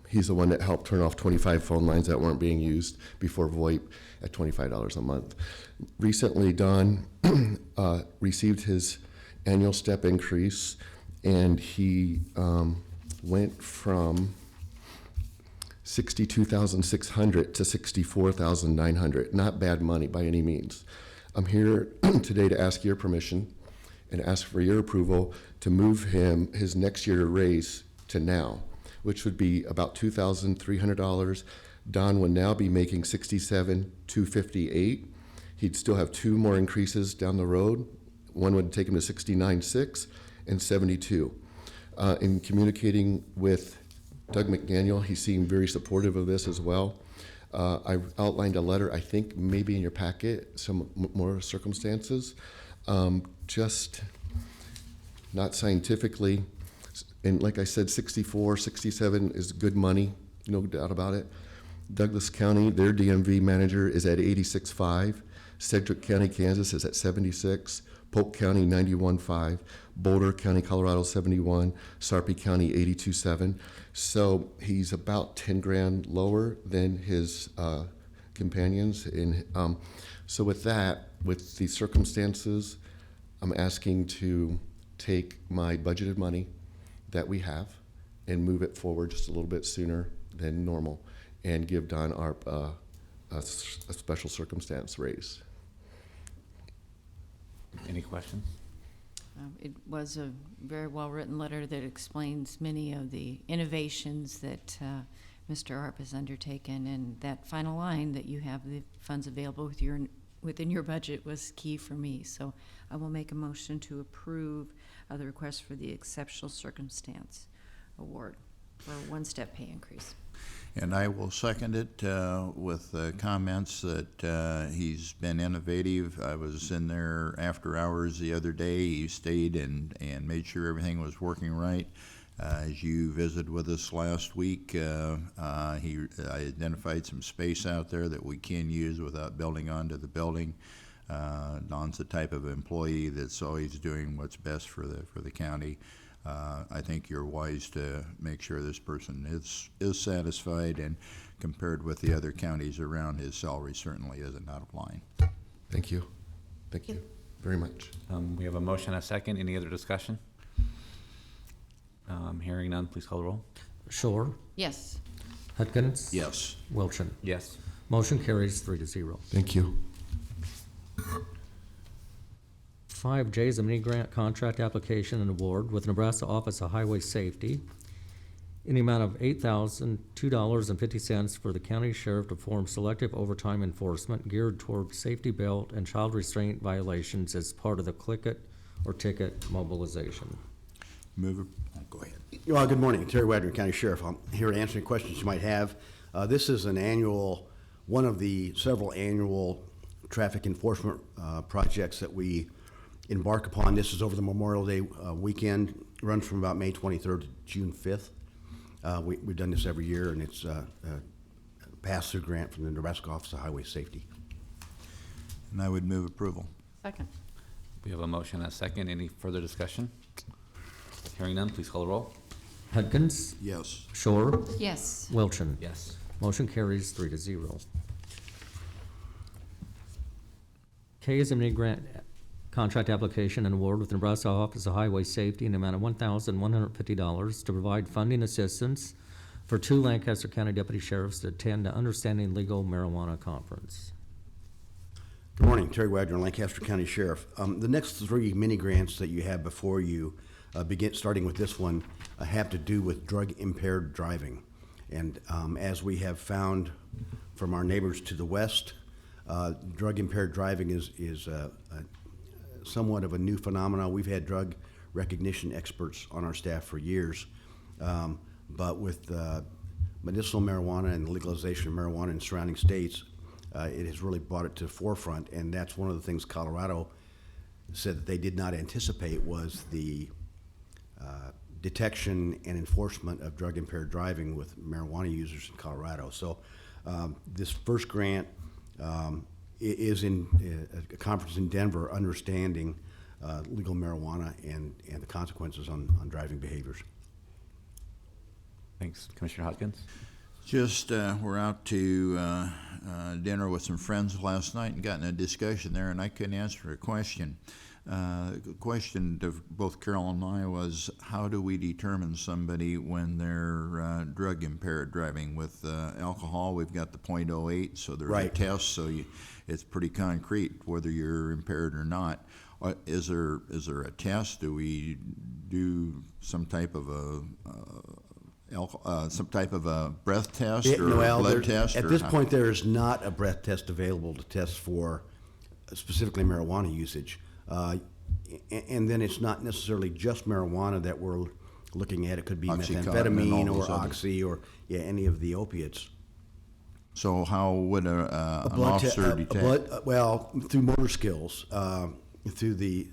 He's the one that helped turn off 25 phone lines that weren't being used before VoIP at $25 a month. Recently, Don received his annual step increase, and he went from $62,600 to $64,900. Not bad money by any means. I'm here today to ask your permission and ask for your approval to move him his next year raise to now, which would be about $2,300. Don would now be making $67,258. He'd still have 2 more increases down the road. One would take him to $69,600 and $72,000. In communicating with Doug McDaniel, he seemed very supportive of this as well. I've outlined a letter, I think maybe in your packet, some more circumstances. Just not scientifically. And like I said, 64, 67 is good money, no doubt about it. Douglas County, their DMV manager is at 86.5. Sedgwick County, Kansas is at 76. Polk County, 91.5. Boulder County, Colorado, 71. Sarpy County, 82.7. So he's about 10 grand lower than his companions. And so with that, with the circumstances, I'm asking to take my budgeted money that we have and move it forward just a little bit sooner than normal and give Don Arp a special circumstance raise. Any questions? It was a very well-written letter that explains many of the innovations that Mr. Arp has undertaken, and that final line that you have the funds available within your budget was key for me. So I will make a motion to approve the request for the Exceptional Circumstance Award for a one-step pay increase. And I will second it with comments that he's been innovative. I was in there after hours the other day. He stayed and made sure everything was working right. As you visited with us last week, I identified some space out there that we can use without building onto the building. Don's the type of employee that's always doing what's best for the county. I think you're wise to make sure this person is satisfied, and compared with the other counties around, his salary certainly isn't out of line. Thank you. Thank you very much. We have a motion and a second. Any other discussion? Hearing none, please call the roll. Shore, Yes. Hudkins. Yes. Wilchin. Yes. Motion carries 3-0. Thank you. 5J is a mini grant contract application and award with Nebraska Office of Highway Safety in the amount of $8,002.50 for the county sheriff to perform selective overtime enforcement geared toward safety belt and child restraint violations as part of the Click It or Ticket mobilization. Move it. Go ahead. Well, good morning. Terry Wagner, County Sheriff. I'm here to answer any questions you might have. This is one of the several annual traffic enforcement projects that we embark upon. This is over the Memorial Day weekend. It runs from about May 23rd to June 5th. We've done this every year, and it's a pass-through grant from the Nebraska Office of Highway Safety. And I would move approval. Second. We have a motion and a second. Any further discussion? Hearing none, please call the roll. Hudkins. Yes. Shore, Yes. Wilchin. Yes. Motion carries 3-0. K is a mini grant contract application and award with Nebraska Office of Highway Safety in the amount of $1,150 to provide funding assistance for 2 Lancaster County deputy sheriffs to attend the Understanding Legal Marijuana Conference. Good morning. Terry Wagner, Lancaster County Sheriff. The next 3 mini grants that you have before you, starting with this one, have to do with drug-impaired driving. And as we have found from our neighbors to the west, drug-impaired driving is somewhat of a new phenomenon. We've had drug recognition experts on our staff for years, but with medicinal marijuana and the legalization of marijuana in surrounding states, it has really brought it to the forefront, and that's one of the things Colorado said that they did not anticipate was the detection and enforcement of drug-impaired driving with marijuana users in Colorado. So this first grant is in a conference in Denver, understanding legal marijuana and the consequences on driving behaviors. Thanks. Commissioner Hopkins? Just, we're out to dinner with some friends last night and got in a discussion there, and I couldn't answer a question. The question to both Carol and I was, how do we determine somebody when they're drug impaired driving? With alcohol, we've got the .08, so there's a test, so it's pretty concrete whether you're impaired or not. Is there a test? Do we do some type of a breath test or blood test? At this point, there is not a breath test available to test for specifically marijuana usage. And then it's not necessarily just marijuana that we're looking at. It could be methamphetamine or oxy or any of the opiates. So how would an officer detect? Well, through motor skills, through the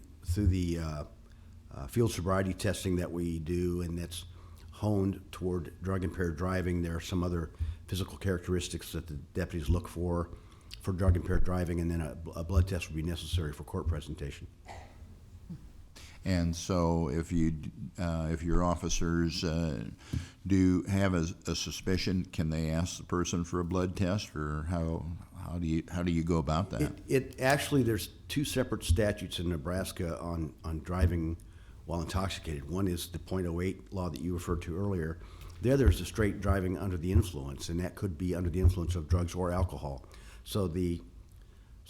field sobriety testing that we do, and that's honed toward drug-impaired driving. There are some other physical characteristics that the deputies look for drug-impaired driving, and then a blood test would be necessary for court presentation. And so if your officers do have a suspicion, can they ask the person for a blood test, or how do you go about that? It actually, there's two separate statutes in Nebraska on driving while intoxicated. One is the .08 law that you referred to earlier. The other is the straight driving under the influence, and that could be under the influence of drugs or alcohol. So the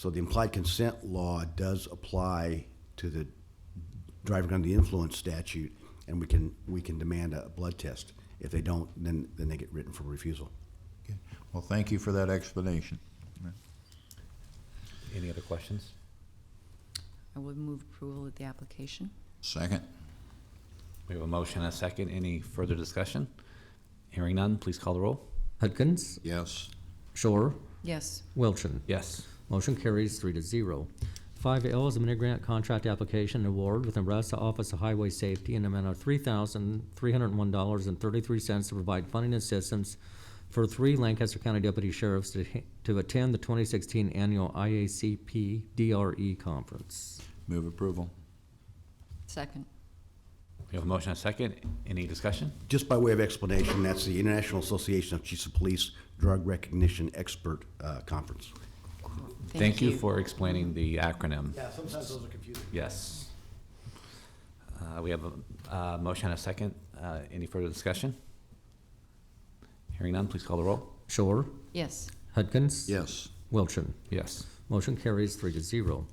implied consent law does apply to the driving under the influence statute, and we can demand a blood test. If they don't, then they get written for refusal. Okay. Well, thank you for that explanation. Any other questions? I would move approval of the application. Second. We have a motion and a second. Any further discussion? Hearing none, please call the roll. Hudkins, Yes. Shore, Yes. Wilchin. Yes. Motion carries 3-0. 5L is a mini grant contract application and award with Nebraska Office of Highway Safety in the amount of $3,301.33 to provide funding assistance for 3 Lancaster County deputy sheriffs to attend the 2016 annual IACP DRE conference. Move approval. Second. We have a motion and a second. Any discussion? Just by way of explanation, that's the International Association of Chiefs of Police Drug Recognition Expert Conference. Thank you for explaining the acronym. Yeah, sometimes those are confusing. Yes. We have a motion and a second. Any further discussion? Hearing none, please call the roll. Shore, Yes. Hudkins. Yes. Wilchin. Yes. Motion carries 3-0.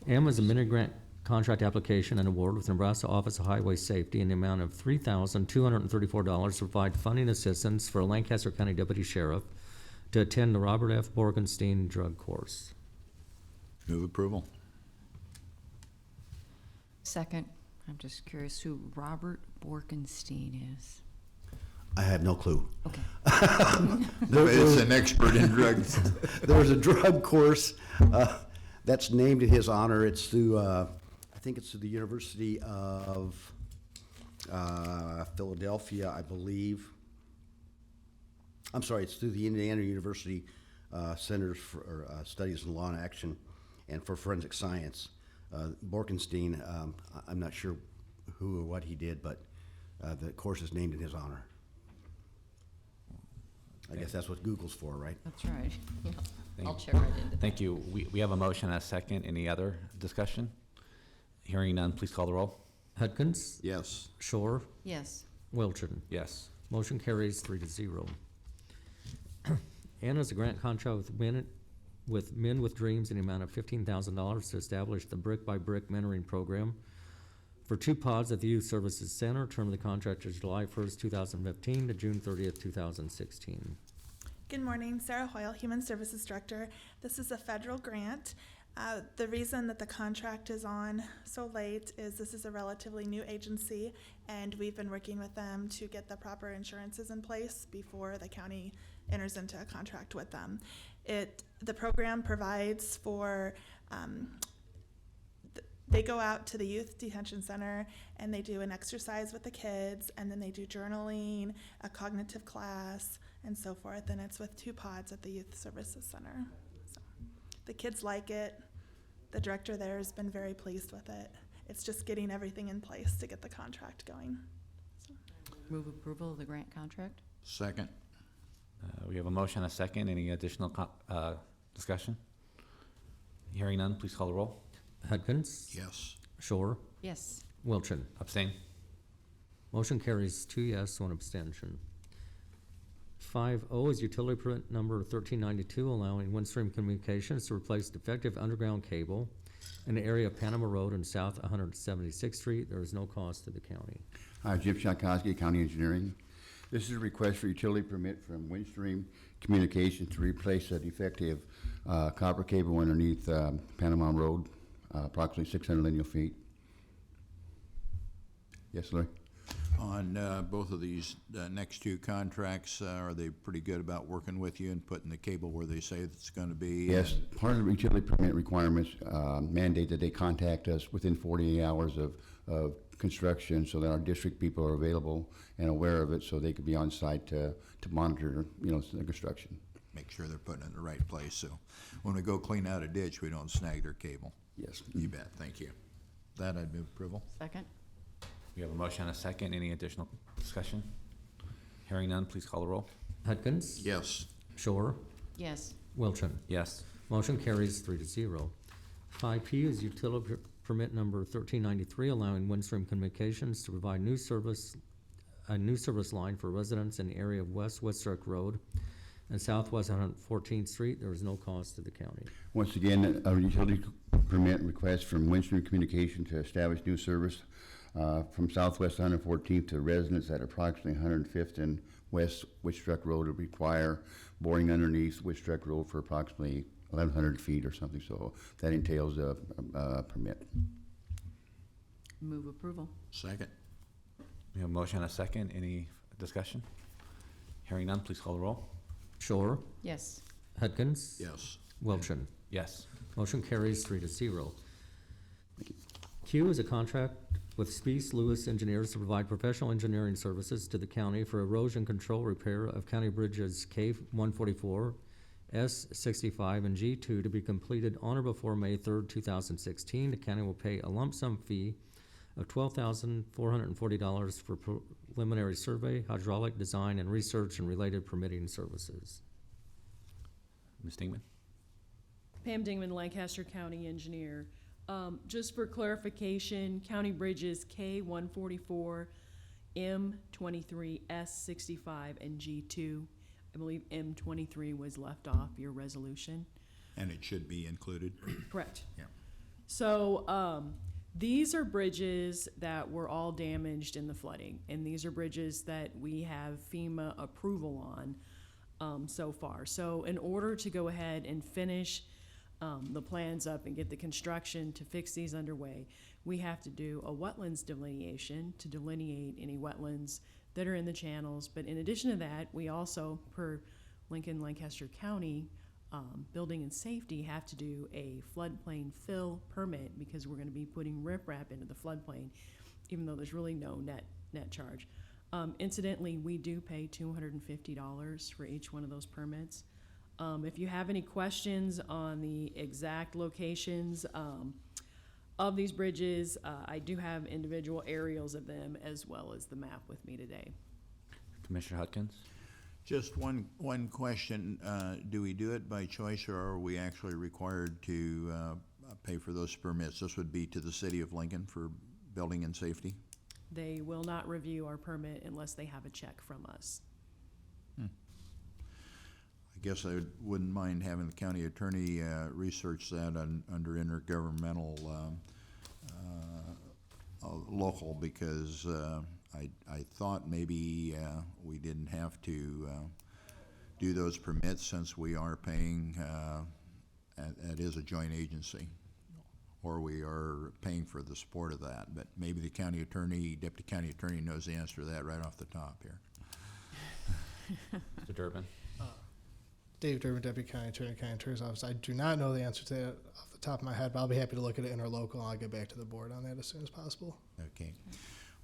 M is a mini grant contract application and award with Nebraska Office of Highway Safety in the amount of $3,234 to provide funding assistance for a Lancaster County Deputy Sheriff to attend the Robert F. Borgenstein drug course. Move approval. Second. I'm just curious who Robert Borkenstein is. I have no clue. Okay. It's an expert in drugs. There was a drug course that's named in his honor. It's through, I think it's through the University of Philadelphia, I believe. I'm sorry, it's through the Indiana University Centers for Studies in Law and Action and for Forensic Science. Borkenstein, I'm not sure who or what he did, but the course is named in his honor. I guess that's what Google's for, right? That's right. Yeah. Thank- I'll check right into that. Thank you. We have a motion and a second. Any other discussion? Hearing none, please call the roll. Hudkins, Yes. Shore, Yes. Wilchin. Yes. Motion carries 3-0. N is a grant contract with Men with Dreams in the amount of $15,000 to establish the Brick by Brick mentoring program for 2 pods at the Youth Services Center. Term of the contract is July 1st, 2015 to June 30th, 2016. Good morning, Sarah Hoyle, Human Services Director. This is a federal grant. The reason that the contract is on so late is this is a relatively new agency, and we've been working with them to get the proper insurances in place before the county enters into a contract with them. The program provides for they go out to the youth detention center and they do an exercise with the kids, and then they do journaling, a cognitive class, and so forth. And it's with 2 pods at the Youth Services Center. So the kids like it. The director there has been very pleased with it. It's just getting everything in place to get the contract going. So. Move approval of the grant contract. Second. We have a motion and a second. Any additional discussion? Hearing none, please call the roll. Hudkins, Yes. Shore, Yes. Wilchin. Abstain. Motion carries 2 yes, 1 abstention. 5O is utility permit number 1392, allowing Windstream Communications to replace defective underground cable in the area of Panama Road and South 176th Street. There is no cost to the county. Hi, Jim Shankowski, County Engineering. This is a request for utility permit from Windstream Communications to replace a defective copper cable underneath Panama Road, approximately 600 linear feet. Yes, Larry? On both of these next two contracts, are they pretty good about working with you and putting the cable where they say it's going to be? Yes, part of the utility permit requirements mandate that they contact us within 48 hours of construction so that our district people are available and aware of it so they could be on site to monitor, the construction. Make sure they're putting it in the right place, so when we go clean out a ditch, we don't snag their cable. Yes. You bet, thank you. That I'd move approval. Second? We have a motion and a second. Any additional discussion? Hearing none, please call the roll. Hudkins? Yes. Shore? Yes. Wilchin? Yes. Motion carries 3-0. 5P is utility permit number 1393, allowing Windstream Communications to provide a new service line for residents in the area of West Woodstruck Road and Southwest 114th Street. There is no cost to the county. Once again, a utility permit request from Windstream Communication to establish new service from Southwest 114th to residents at approximately 105th and West Woodstruck Road to require boring underneath Woodstruck Road for approximately 1,100 feet or something, so that entails a permit. Move approval. Second. We have a motion and a second. Any discussion? Hearing none, please call the roll. Shore? Yes. Hudkins? Yes. Wilchin? Yes. Motion carries 3-0. Q is a contract with Speece Lewis Engineers to provide professional engineering services to the county for erosion control repair of county bridges K-144, S-65, and G-2 to be completed on or before May 3rd, 2016. The county will pay a lump sum fee of $12,440 for preliminary survey, hydraulic design, and research and related permitting services. Ms. Dingman? Pam Dingman, Lancaster County Engineer. Just for clarification, county bridges K-144, M-23, S-65, and G-2. I believe M-23 was left off your resolution. And it should be included? Correct. Yeah. So, these are bridges that were all damaged in the flooding, and these are bridges that we have FEMA approval on so far. So in order to go ahead and finish the plans up and get the construction to fix these underway, we have to do a wetlands delineation to delineate any wetlands that are in the channels. But in addition to that, we also, per Lancaster County Building and Safety, have to do a floodplain fill permit because we're going to be putting riprap into the floodplain, even though there's really no net charge. Incidentally, we do pay $250 for each one of those permits. If you have any questions on the exact locations of these bridges, I do have individual aerials of them as well as the map with me today. Commissioner Hudkins? Just one question. Do we do it by choice, or are we actually required to pay for those permits? This would be to the city of Lincoln for building and safety? They will not review our permit unless they have a check from us. I guess I wouldn't mind having the county attorney research that under intergovernmental local, because I thought maybe we didn't have to do those permits since we are paying, it is a joint agency, or we are paying for the support of that. But maybe the county attorney, deputy county attorney knows the answer to that right off the top here. Mr. Durbin? Dave Durbin, Deputy County Attorney, County Attorney's Office. I do not know the answer to that off the top of my head, but I'll be happy to look at it interlocal, and I'll get back to the board on that as soon as possible. Okay.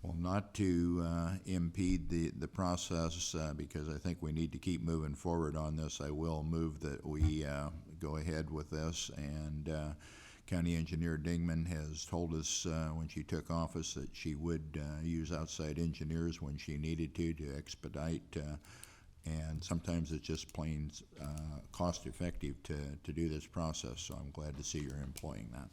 Well, not to impede the process, because I think we need to keep moving forward on this, I will move that we go ahead with this. And County Engineer Dingman has told us when she took office that she would use outside engineers when she needed to expedite. And sometimes it's just plain cost effective to do this process, so I'm glad to see you're employing that.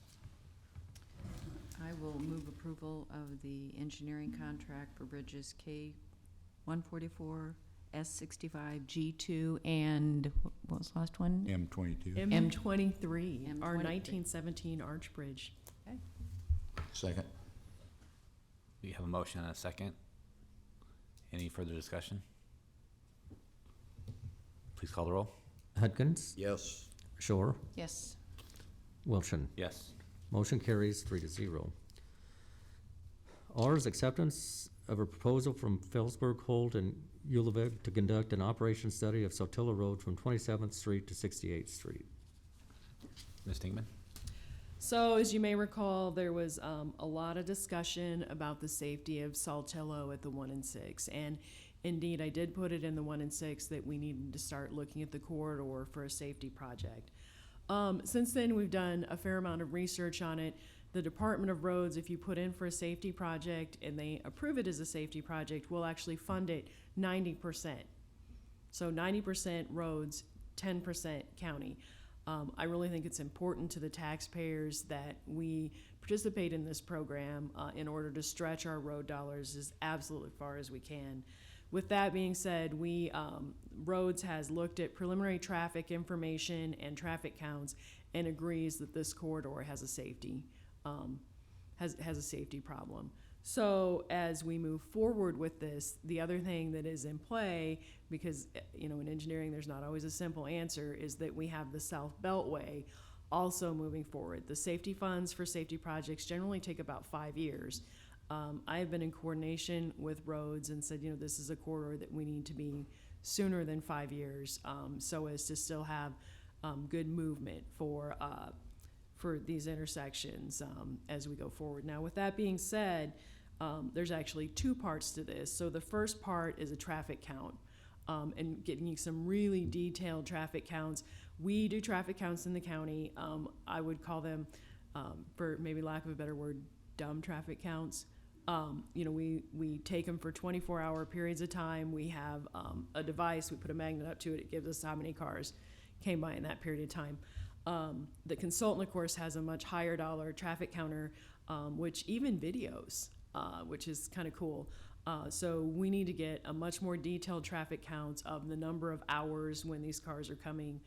I will move approval of the engineering contract for bridges K-144, S-65, G-2, and what was the last one? M-22. M-23, our M-23. 1917 Arch Bridge. Okay. Second. We have a motion and a second. Any further discussion? Please call the roll. Hudkins? Yes. Shore? Yes. Wilchin? Yes. Motion carries 3-0. R is acceptance of a proposal from Felsberg, Holt, and Ulevig to conduct an operation study of Saltillo Road from 27th Street to 68th Street. Ms. Tingman? So, as you may recall, there was a lot of discussion about the safety of Saltillo at the 1 and 6. And indeed, I did put it in the 1 and 6 that we needed to start looking at the corridor for a safety project. Since then, we've done a fair amount of research on it. The Department of Roads, if you put in for a safety project and they approve it as a safety project, will actually fund it 90%. So 90% roads, 10% county. I really think it's important to the taxpayers that we participate in this program in order to stretch our road dollars as absolutely far as we can. With that being said, Roads has looked at preliminary traffic information and traffic counts and agrees that this corridor has a safety problem. So as we move forward with this, the other thing that is in play, because in engineering there's not always a simple answer, is that we have the South Beltway also moving forward. The safety funds for safety projects generally take about 5 years. I have been in coordination with Roads and said, this is a corridor that we need to be sooner than 5 years, so as to still have good movement for these intersections as we go forward. Now, with that being said, there's actually 2 parts to this. So the first part is a traffic count and getting you some really detailed traffic counts. We do traffic counts in the county. I would call them, for maybe lack of a better word, dumb traffic counts. We take them for 24-hour periods of time. We have a device, we put a magnet up to it, it gives us how many cars came by in that period of time. The consultant, of course, has a much higher dollar traffic counter, which even videos, which is kind of cool. So we need to get a much more detailed traffic counts of the number of hours when these cars are coming,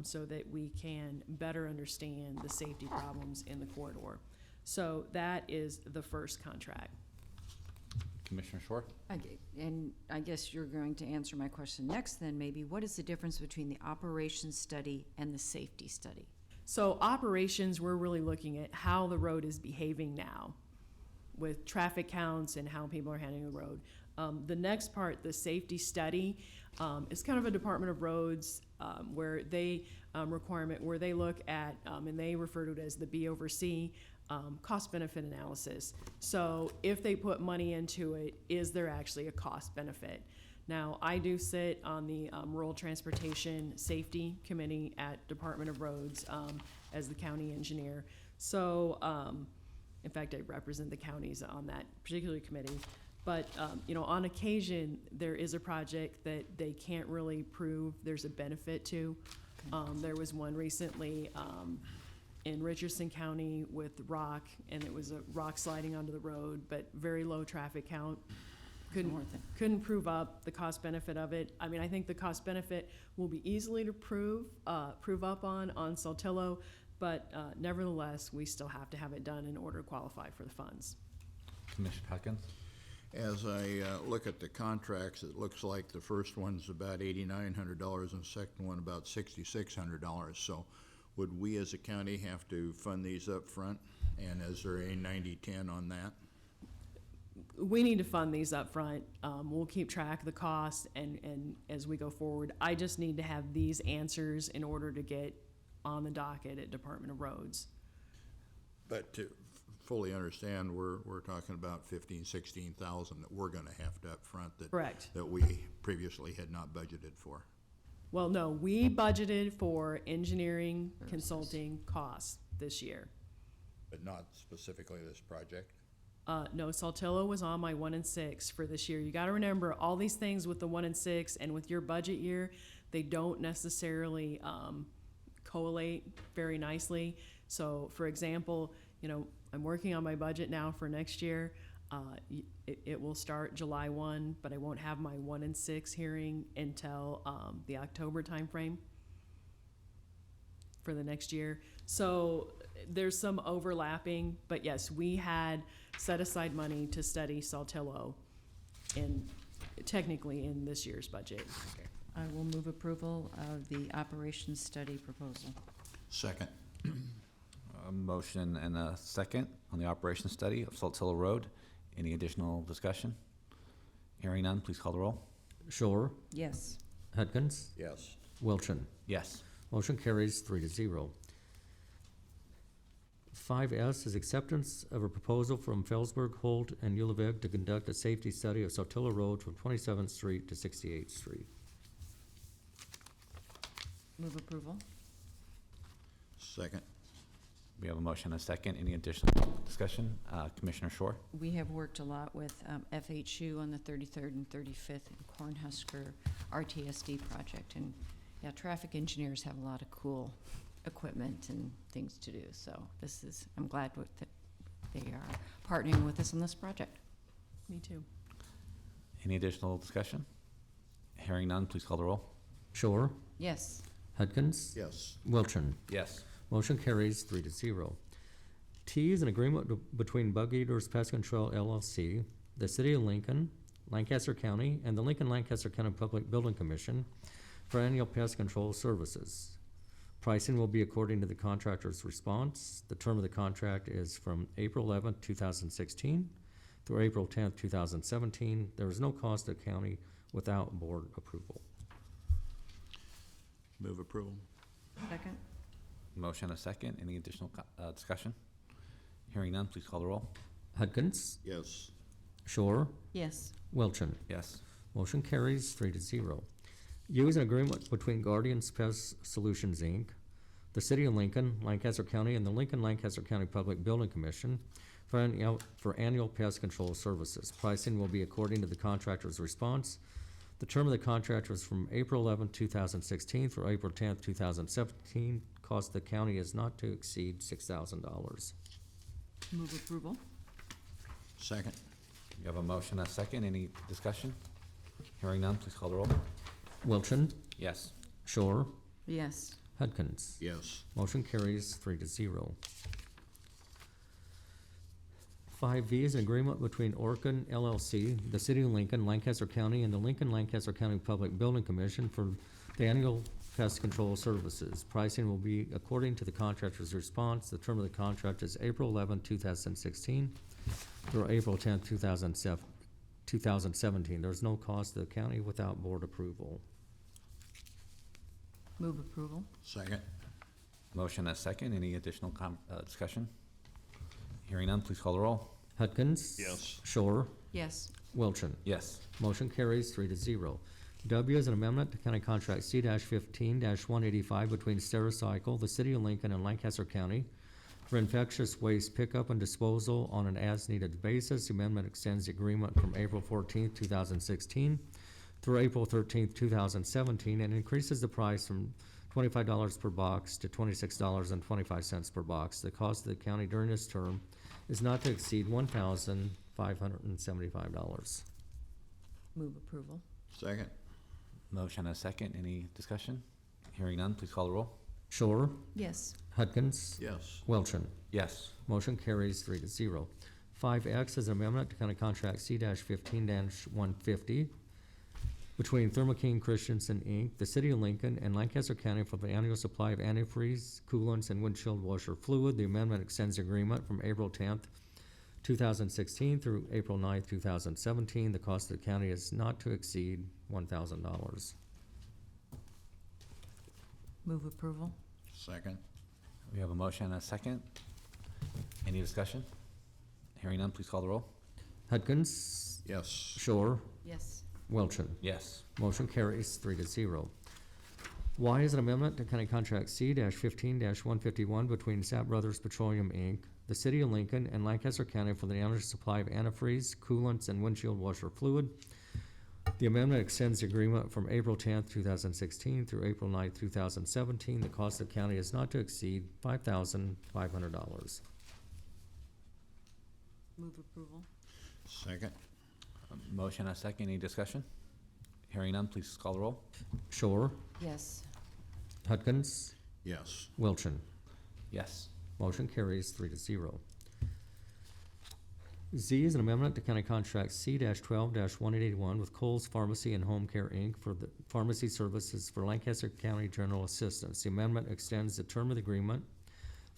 so that we can better understand the safety problems in the corridor. So that is the first contract. Commissioner Shore? And I guess you're going to answer my question next then, maybe. What is the difference between the operations study and the safety study? So operations, we're really looking at how the road is behaving now with traffic counts and how people are handling the road. The next part, the safety study, is kind of a Department of Roads where they requirement where they look at, and they refer to it as the B over C, cost-benefit analysis. So if they put money into it, is there actually a cost-benefit? Now, I do sit on the Rural Transportation Safety Committee at Department of Roads as the county engineer. So, in fact, I represent the counties on that particular committee. But, on occasion, there is a project that they can't really prove there's a benefit to. There was one recently in Richardson County with rock, and it was a rock sliding onto the road, but very low traffic count. Couldn't prove up the cost benefit of it. I mean, I think the cost benefit will be easily to prove up on Saltillo, but nevertheless, we still have to have it done in order to qualify for the funds. Commissioner Huckins? As I look at the contracts, it looks like the first one's about $8,900 and the second one about $6,600. So would we as a county have to fund these up front? And is there a 90-10 on that? We need to fund these up front. We'll keep track of the cost and as we go forward. I just need to have these answers in order to get on the docket at Department of Roads. But to fully understand, we're talking about $15,000, $16,000 that we're gonna have to up front that Correct. that we previously had not budgeted for. Well, no, we budgeted for engineering consulting costs this year. But not specifically this project? No, Saltillo was on my 1 and 6 for this year. You gotta remember, all these things with the 1 and 6 and with your budget year, they don't necessarily collate very nicely. So, for example, I'm working on my budget now for next year. It will start July 1, but I won't have my 1 and 6 hearing until the October timeframe for the next year. So there's some overlapping, but yes, we had set aside money to study Saltillo technically in this year's budget. I will move approval of the operations study proposal. Second. A motion and a second on the operation study of Saltillo Road. Any additional discussion? Hearing none, please call the roll. Shore, Yes. Hudkins, Yes. Wilchin. Yes. Motion carries 3-0. 5S is acceptance of a proposal from Felsberg, Holt, and Ullvig to conduct a safety study of Sotilla Road from 27th Street to 68th Street. Move approval. Second. We have a motion and a second. Any additional discussion? Commissioner Shore? We have worked a lot with FHU on the 33rd and 35th and Cornhusker RTSD project. And yeah, traffic engineers have a lot of cool equipment and things to do. So I'm glad that they are partnering with us on this project. Me too. Any additional discussion? Hearing none, please call the roll. Shore, Yes. Hudkins, Yes. Wilchin. Yes. Motion carries 3-0. T is an agreement between Bug Eaters Pest Control LLC, the City of Lincoln, Lancaster County, and the Lincoln-Lancaster County Public Building Commission for annual pest control services. Pricing will be according to the contractor's response. The term of the contract is from April 11th, 2016 through April 10th, 2017. There is no cost to the county without board approval. Move approval. Second. Motion and a second. Any additional discussion? Hearing none, please call the roll. Hudkins, Yes. Shore, Yes. Wilchin. Yes. Motion carries 3-0. U is an agreement between Guardians Pest Solutions, Inc., the City of Lincoln, Lancaster County, and the Lincoln-Lancaster County Public Building Commission for annual pest control services. Pricing will be according to the contractor's response. The term of the contract was from April 11th, 2016 through April 10th, 2017. Cost of the county is not to exceed $6,000. Move approval. Second. You have a motion and a second. Any discussion? Hearing none, please call the roll. Wilchin, Yes. Shore, Yes. Hudkins. Yes. Motion carries 3-0. 5V is an agreement between Orkin LLC, the City of Lincoln, Lancaster County, and the Lincoln-Lancaster County Public Building Commission for the annual pest control services. Pricing will be according to the contractor's response. The term of the contract is April 11, 2016 through April 10, 2017. There's no cost to the county without board approval. Move approval. Second. Motion and a second. Any additional discussion? Hearing none, please call the roll. Hudkins. Yes. Shore, Yes. Wilchin. Yes. Motion carries 3-0. W is an amendment to County Contract C-15-185 between Stericycle, the City of Lincoln, and Lancaster County for infectious waste pickup and disposal on an as-needed basis. The amendment extends the agreement from April 14th, 2016 through April 13th, 2017, and increases the price from $25 per box to $26.25 per box. The cost of the county during this term is not to exceed $1,575. Move approval. Second. Motion and a second. Any discussion? Hearing none, please call the roll. Shore, Yes. Hudkins, Yes. Wilchin. Yes. Motion carries 3-0. 5X is an amendment to County Contract C-15-150 between Thermo King Christensen, Inc., the City of Lincoln, and Lancaster County for the annual supply of antifreeze, coolants, and windshield washer fluid. The amendment extends the agreement from April 10th, 2016 through April 9th, 2017. The cost of the county is not to exceed $1,000. Move approval. Second. We have a motion and a second. Any discussion? Hearing none, please call the roll. Hudkins, Yes. Shore, Yes. Wilchin. Yes. Motion carries 3-0. Y is an amendment to County Contract C-15-151 between Sapp Brothers Petroleum, Inc., the City of Lincoln, and Lancaster County for the annual supply of antifreeze, coolants, and windshield washer fluid. The amendment extends the agreement from April 10th, 2016 through April 9th, 2017. The cost of the county is not to exceed $5,500. Move approval. Second. Motion and a second. Any discussion? Hearing none, please call the roll. Shore, Yes. Hudkins, Yes. Wilchin. Yes. Motion carries 3-0. Z is an amendment to County Contract C-12-181 with Coles Pharmacy and Home Care, Inc. for the pharmacy services for Lancaster County General Assistance. The amendment extends the term of the agreement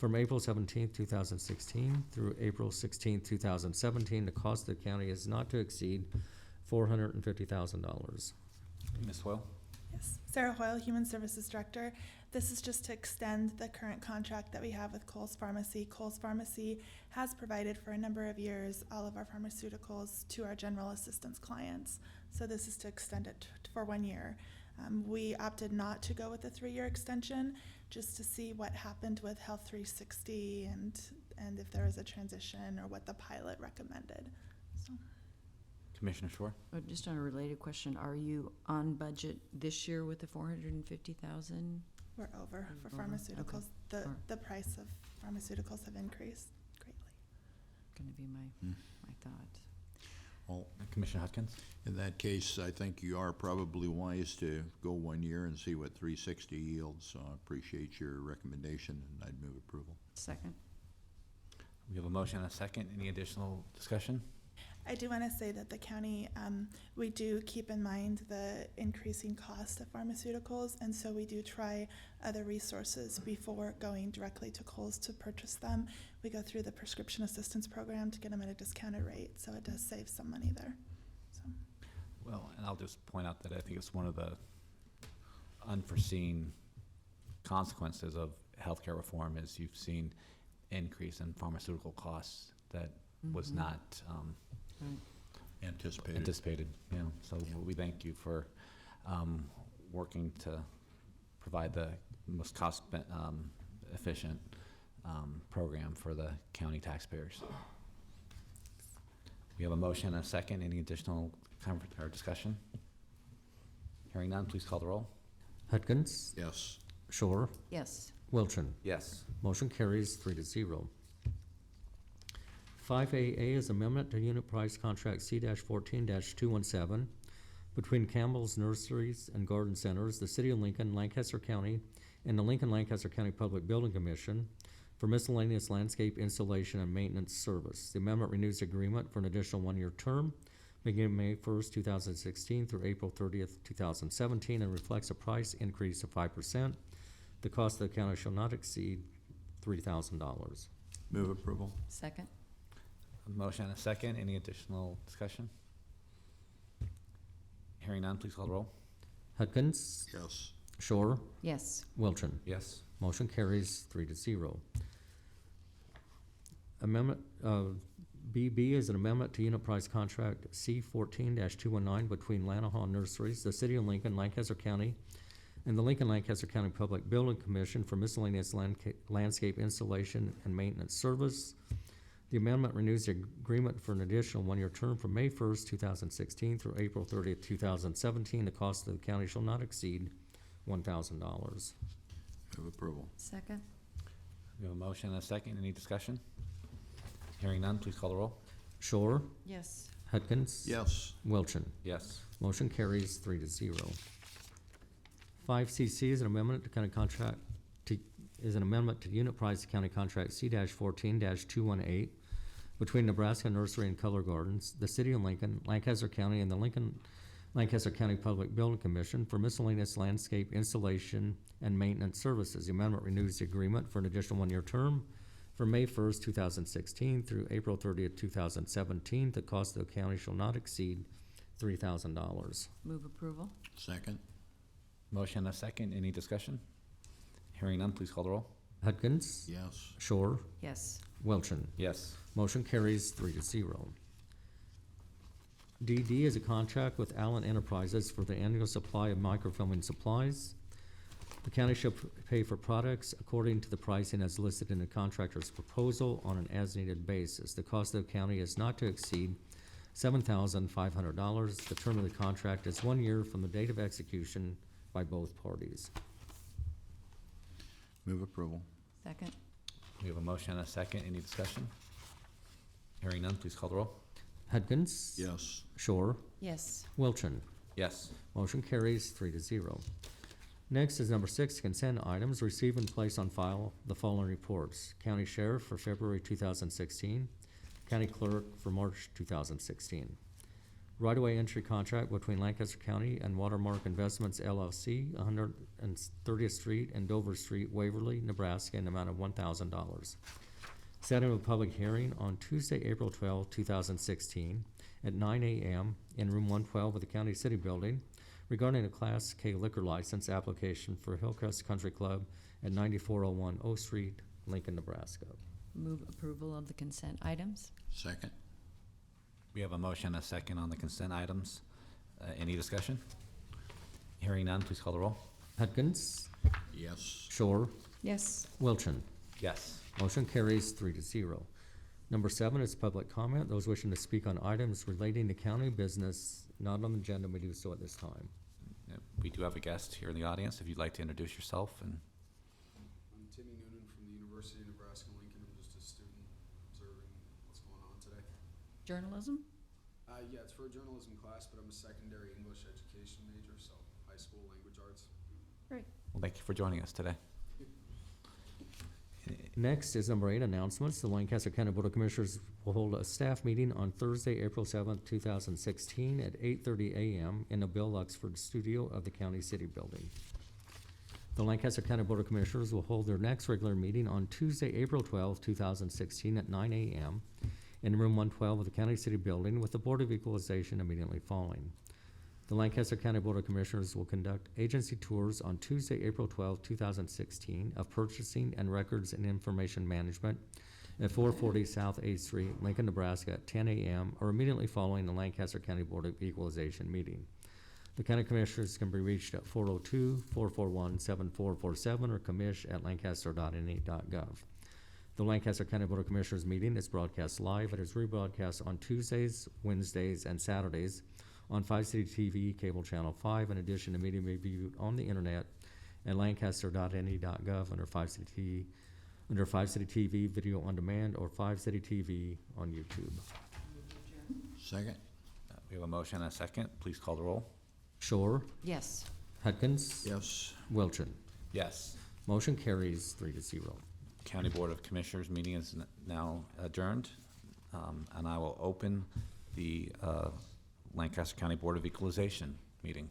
from April 17th, 2016 through April 16th, 2017. The cost of the county is not to exceed $450,000. Ms. Hoyle? Yes, Sarah Hoyle, Human Services Director. This is just to extend the current contract that we have with Kohl's Pharmacy. Kohl's Pharmacy has provided for a number of years all of our pharmaceuticals to our general assistance clients. So this is to extend it for 1 year. We opted not to go with the 3-year extension just to see what happened with Health 360 and if there was a transition or what the pilot recommended. So. Commissioner Shore? Just on a related question, are you on budget this year with the 450,000? We're over for Over? pharmaceuticals. Okay. The price of pharmaceuticals have increased greatly. Gonna be my thought. Well, Commissioner Hutkins? in that case, I think you are probably wise to go 1 year and see what 360 yields. So I appreciate your recommendation, and I'd move approval. Second. We have a motion and a second. Any additional discussion? I do want to say that the county, we do keep in mind the increasing cost of pharmaceuticals, and so we do try other resources before going directly to Kohl's to purchase them. We go through the prescription assistance program to get them at a discounted rate, so it does save some money there. So. Well, and I'll just point out that I think it's one of the unforeseen consequences of healthcare reform is you've seen increase in pharmaceutical costs that was not anticipated. Yeah. So we thank you for working to provide the most cost efficient program for the county taxpayers. We have a motion and a second. Any additional or discussion? Hearing none, please call the roll. Hudkins? Yes. Shore? Yes. Wilchin? Yes. Motion carries 3-0. 5AA is amendment to unit price contract C-14-217 between Campbell's Nurseries and Garden Centers, the City of Lincoln, Lancaster County, and the Lincoln-Lancaster County Public Building Commission for miscellaneous landscape installation and maintenance service. The amendment renews the agreement for an additional 1-year term beginning May 1st, 2016 through April 30th, 2017, and reflects a price increase of 5%. The cost of the county shall not exceed $3,000. Move approval. Second. A motion and a second. Any additional discussion? Hearing none, please call the roll. Hudkins? Yes. Shore? Yes. Wilchin? Yes. Motion carries 3-0. Amendment, BB is an amendment to unit price contract C-14-219 between Lanahaw Nurseries, the City of Lincoln, Lancaster County, and the Lincoln-Lancaster County Public Building Commission for miscellaneous landscape installation and maintenance service. The amendment renews the agreement for an additional 1-year term from May 1st, 2016 through April 30th, 2017. The cost of the county shall not exceed $1,000. Move approval. Second. We have a motion and a second. Any discussion? Hearing none, please call the roll. Shore? Yes. Hudkins? Yes. Wilchin? Yes. Motion carries 3-0. 5CC is an amendment to county contract is an amendment to unit price county contract C-14-218 between Nebraska Nursery and Color Gardens, the City of Lincoln, Lancaster County, and the Lancaster County Public Building Commission for miscellaneous landscape installation and maintenance services. The amendment renews the agreement for an additional 1-year term from May 1st, 2016 through April 30th, 2017. The cost of the county shall not exceed $3,000. Move approval. Second. Motion and a second. Any discussion? Hearing none, please call the roll. Hudkins? Yes. Shore? Yes. Wilchin? Yes. Motion carries 3-0. DD is a contract with Allen Enterprises for the annual supply of microfilming supplies. The county shall pay for products according to the pricing as listed in the contractor's proposal on an as-needed basis. The cost of the county is not to exceed $7,500. The term of the contract is 1 year from the date of execution by both parties. Move approval. Second. We have a motion and a second. Any discussion? Hearing none, please call the roll. Hudkins? Yes. Shore? Yes. Wilchin? Yes. Motion carries 3-0. Next is number 6, consent items. Receive and place on file the following reports. County Sheriff for February 2016, County Clerk for March 2016. right-of-way entry contract between Lancaster County and Watermark Investments LLC, 130th Street and Dover Street, Waverly, Nebraska, in the amount of $1,000. Setting a public hearing on Tuesday, April 12, 2016, at 9 a.m. in room 112 of the County City Building regarding a Class K liquor license application for Hillcrest Country Club at 9401 O Street, Lincoln, Nebraska. Move approval of the consent items. Second. We have a motion and a second on the consent items. Any discussion? Hearing none, please call the roll. Hudgens, Yes. Shore, Yes. Wilchin. Yes. Motion carries 3-0. Number 7 is public comment. Those wishing to speak on items relating to county business not on the agenda may do so at this time. We do have a guest here in the audience. If you'd like to introduce yourself and. I'm Timmy Noonan from the University of Nebraska-Lincoln. I'm just a student observing what's going on today. Journalism? Yeah, it's for a journalism class, but I'm a secondary English education major, so high school language arts. Great. Well, thank you for joining us today. Next is number 8, announcements. The Lancaster County Board of Commissioners will hold a staff meeting on Thursday, April 7th, 2016 at 8:30 a.m. in the Bill Luxford studio of the County City Building. The Lancaster County Board of Commissioners will hold their next regular meeting on Tuesday, April 12th, 2016 at 9 a.m. in room 112 of the County City Building with the Board of Equalization immediately following. The Lancaster County Board of Commissioners will conduct agency tours on Tuesday, April 12, 2016 of purchasing and records and information management at 440 South 8th Street, Lincoln, Nebraska at 10 a.m. or immediately following the Lancaster County Board of Equalization meeting. The County Commissioners can be reached at 402-441-7447 or commish@lancaster.ne.gov. The Lancaster County Board of Commissioners meeting is broadcast live. It is rebroadcast on Tuesdays, Wednesdays, and Saturdays on 5 City TV, cable channel 5. In addition, the meeting may be viewed on the internet at lancaster.ne.gov under 5 City TV, video on demand, or 5 City TV on YouTube. Second. We have a motion and a second. Please call the roll. Shore, Yes. Hudgens, Yes. Wilchin. Yes. Motion carries 3-0. County Board of Commissioners meeting is now adjourned. And I will open the Lancaster County Board of Equalization meeting.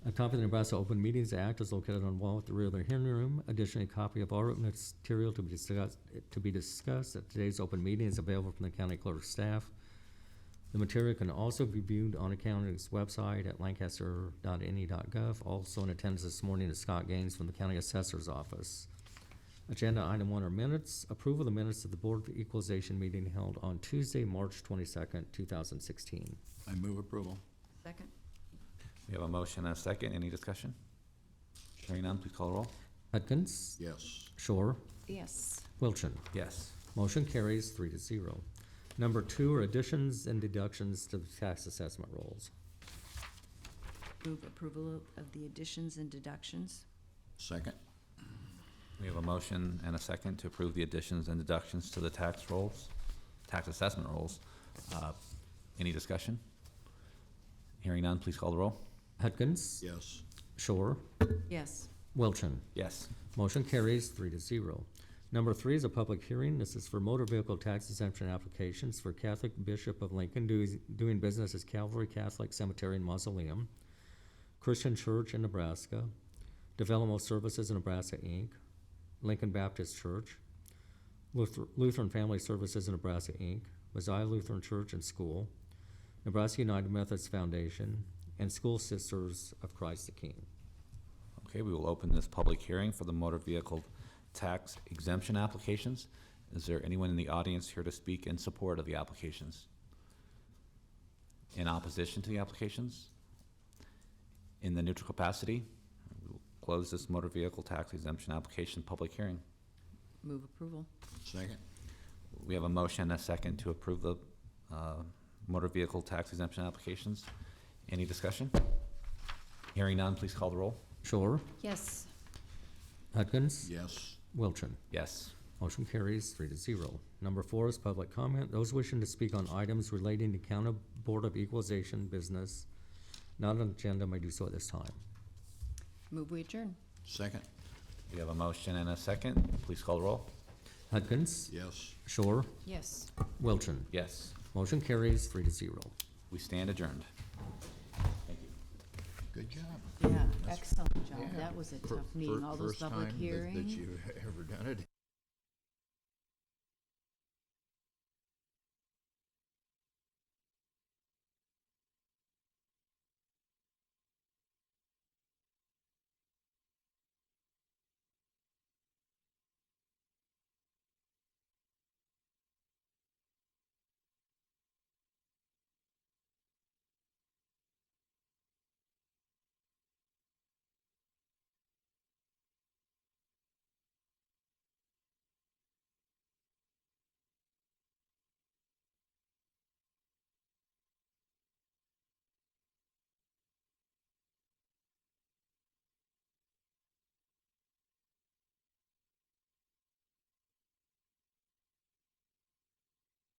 A copy of the Nebraska Open Meetings Act is located on the wall at the rear of the hearing room. Additionally, a copy of all written material to be discussed at today's open meeting is available from the county clerk's staff. The material can also be viewed on the county's website at lancaster.ne.gov. Also in attendance this morning is Scott Gaines from the County Assessor's Office. Agenda item 1 are minutes. Approval of the minutes of the Board of Equalization meeting held on Tuesday, March 22nd, 2016. I move approval. Second? We have a motion and a second. Any discussion? Hearing none, please call the roll. Hudgens, Yes. Shore, Yes. Wilchin. Yes. Motion carries 3-0. Number 2 are additions and deductions to the tax assessment rolls. Move approval of the additions and deductions. Second. We have a motion and a second to approve the additions and deductions to the tax assessment rolls. Any discussion? Hearing none, please call the roll. Hudgens, Yes. Shore, Yes. Wilchin. Yes. Motion carries 3-0. Number 3 is a public hearing. This is for motor vehicle tax exemption applications for Catholic Bishop of Lincoln doing business as Calvary Catholic Cemetery and Mausoleum, Christian Church in Nebraska, Developmental Services in Nebraska, Inc., Lincoln Baptist Church, Lutheran Family Services in Nebraska, Inc., Messiah Lutheran Church and School, Nebraska United Methodist Foundation, and School Sisters of Christ the King. Okay, we will open this public hearing for the motor vehicle tax exemption applications. Is there anyone in the audience here to speak in support of the applications? In opposition to the applications? In the neutral capacity? We will close this motor vehicle tax exemption application public hearing. Move approval. Second. We have a motion and a second to approve the motor vehicle tax exemption applications. Any discussion? Hearing none, please call the roll. Shore, Yes. Hudgens, Yes. Wilchin. Yes. Motion carries 3-0. Number 4 is public comment. Those wishing to speak on items relating to County Board of Equalization business not on the agenda may do so at this time. Move we adjourn. Second. We have a motion and a second. Please call the roll. Hudgens, Yes. Shore, Yes. Wilchin. Yes. Motion carries 3-0. We stand adjourned. Thank you. Good job. Yeah, That's- excellent job. yeah. That was a Fir- tough meeting, all those first public time that hearings. you've ever done it.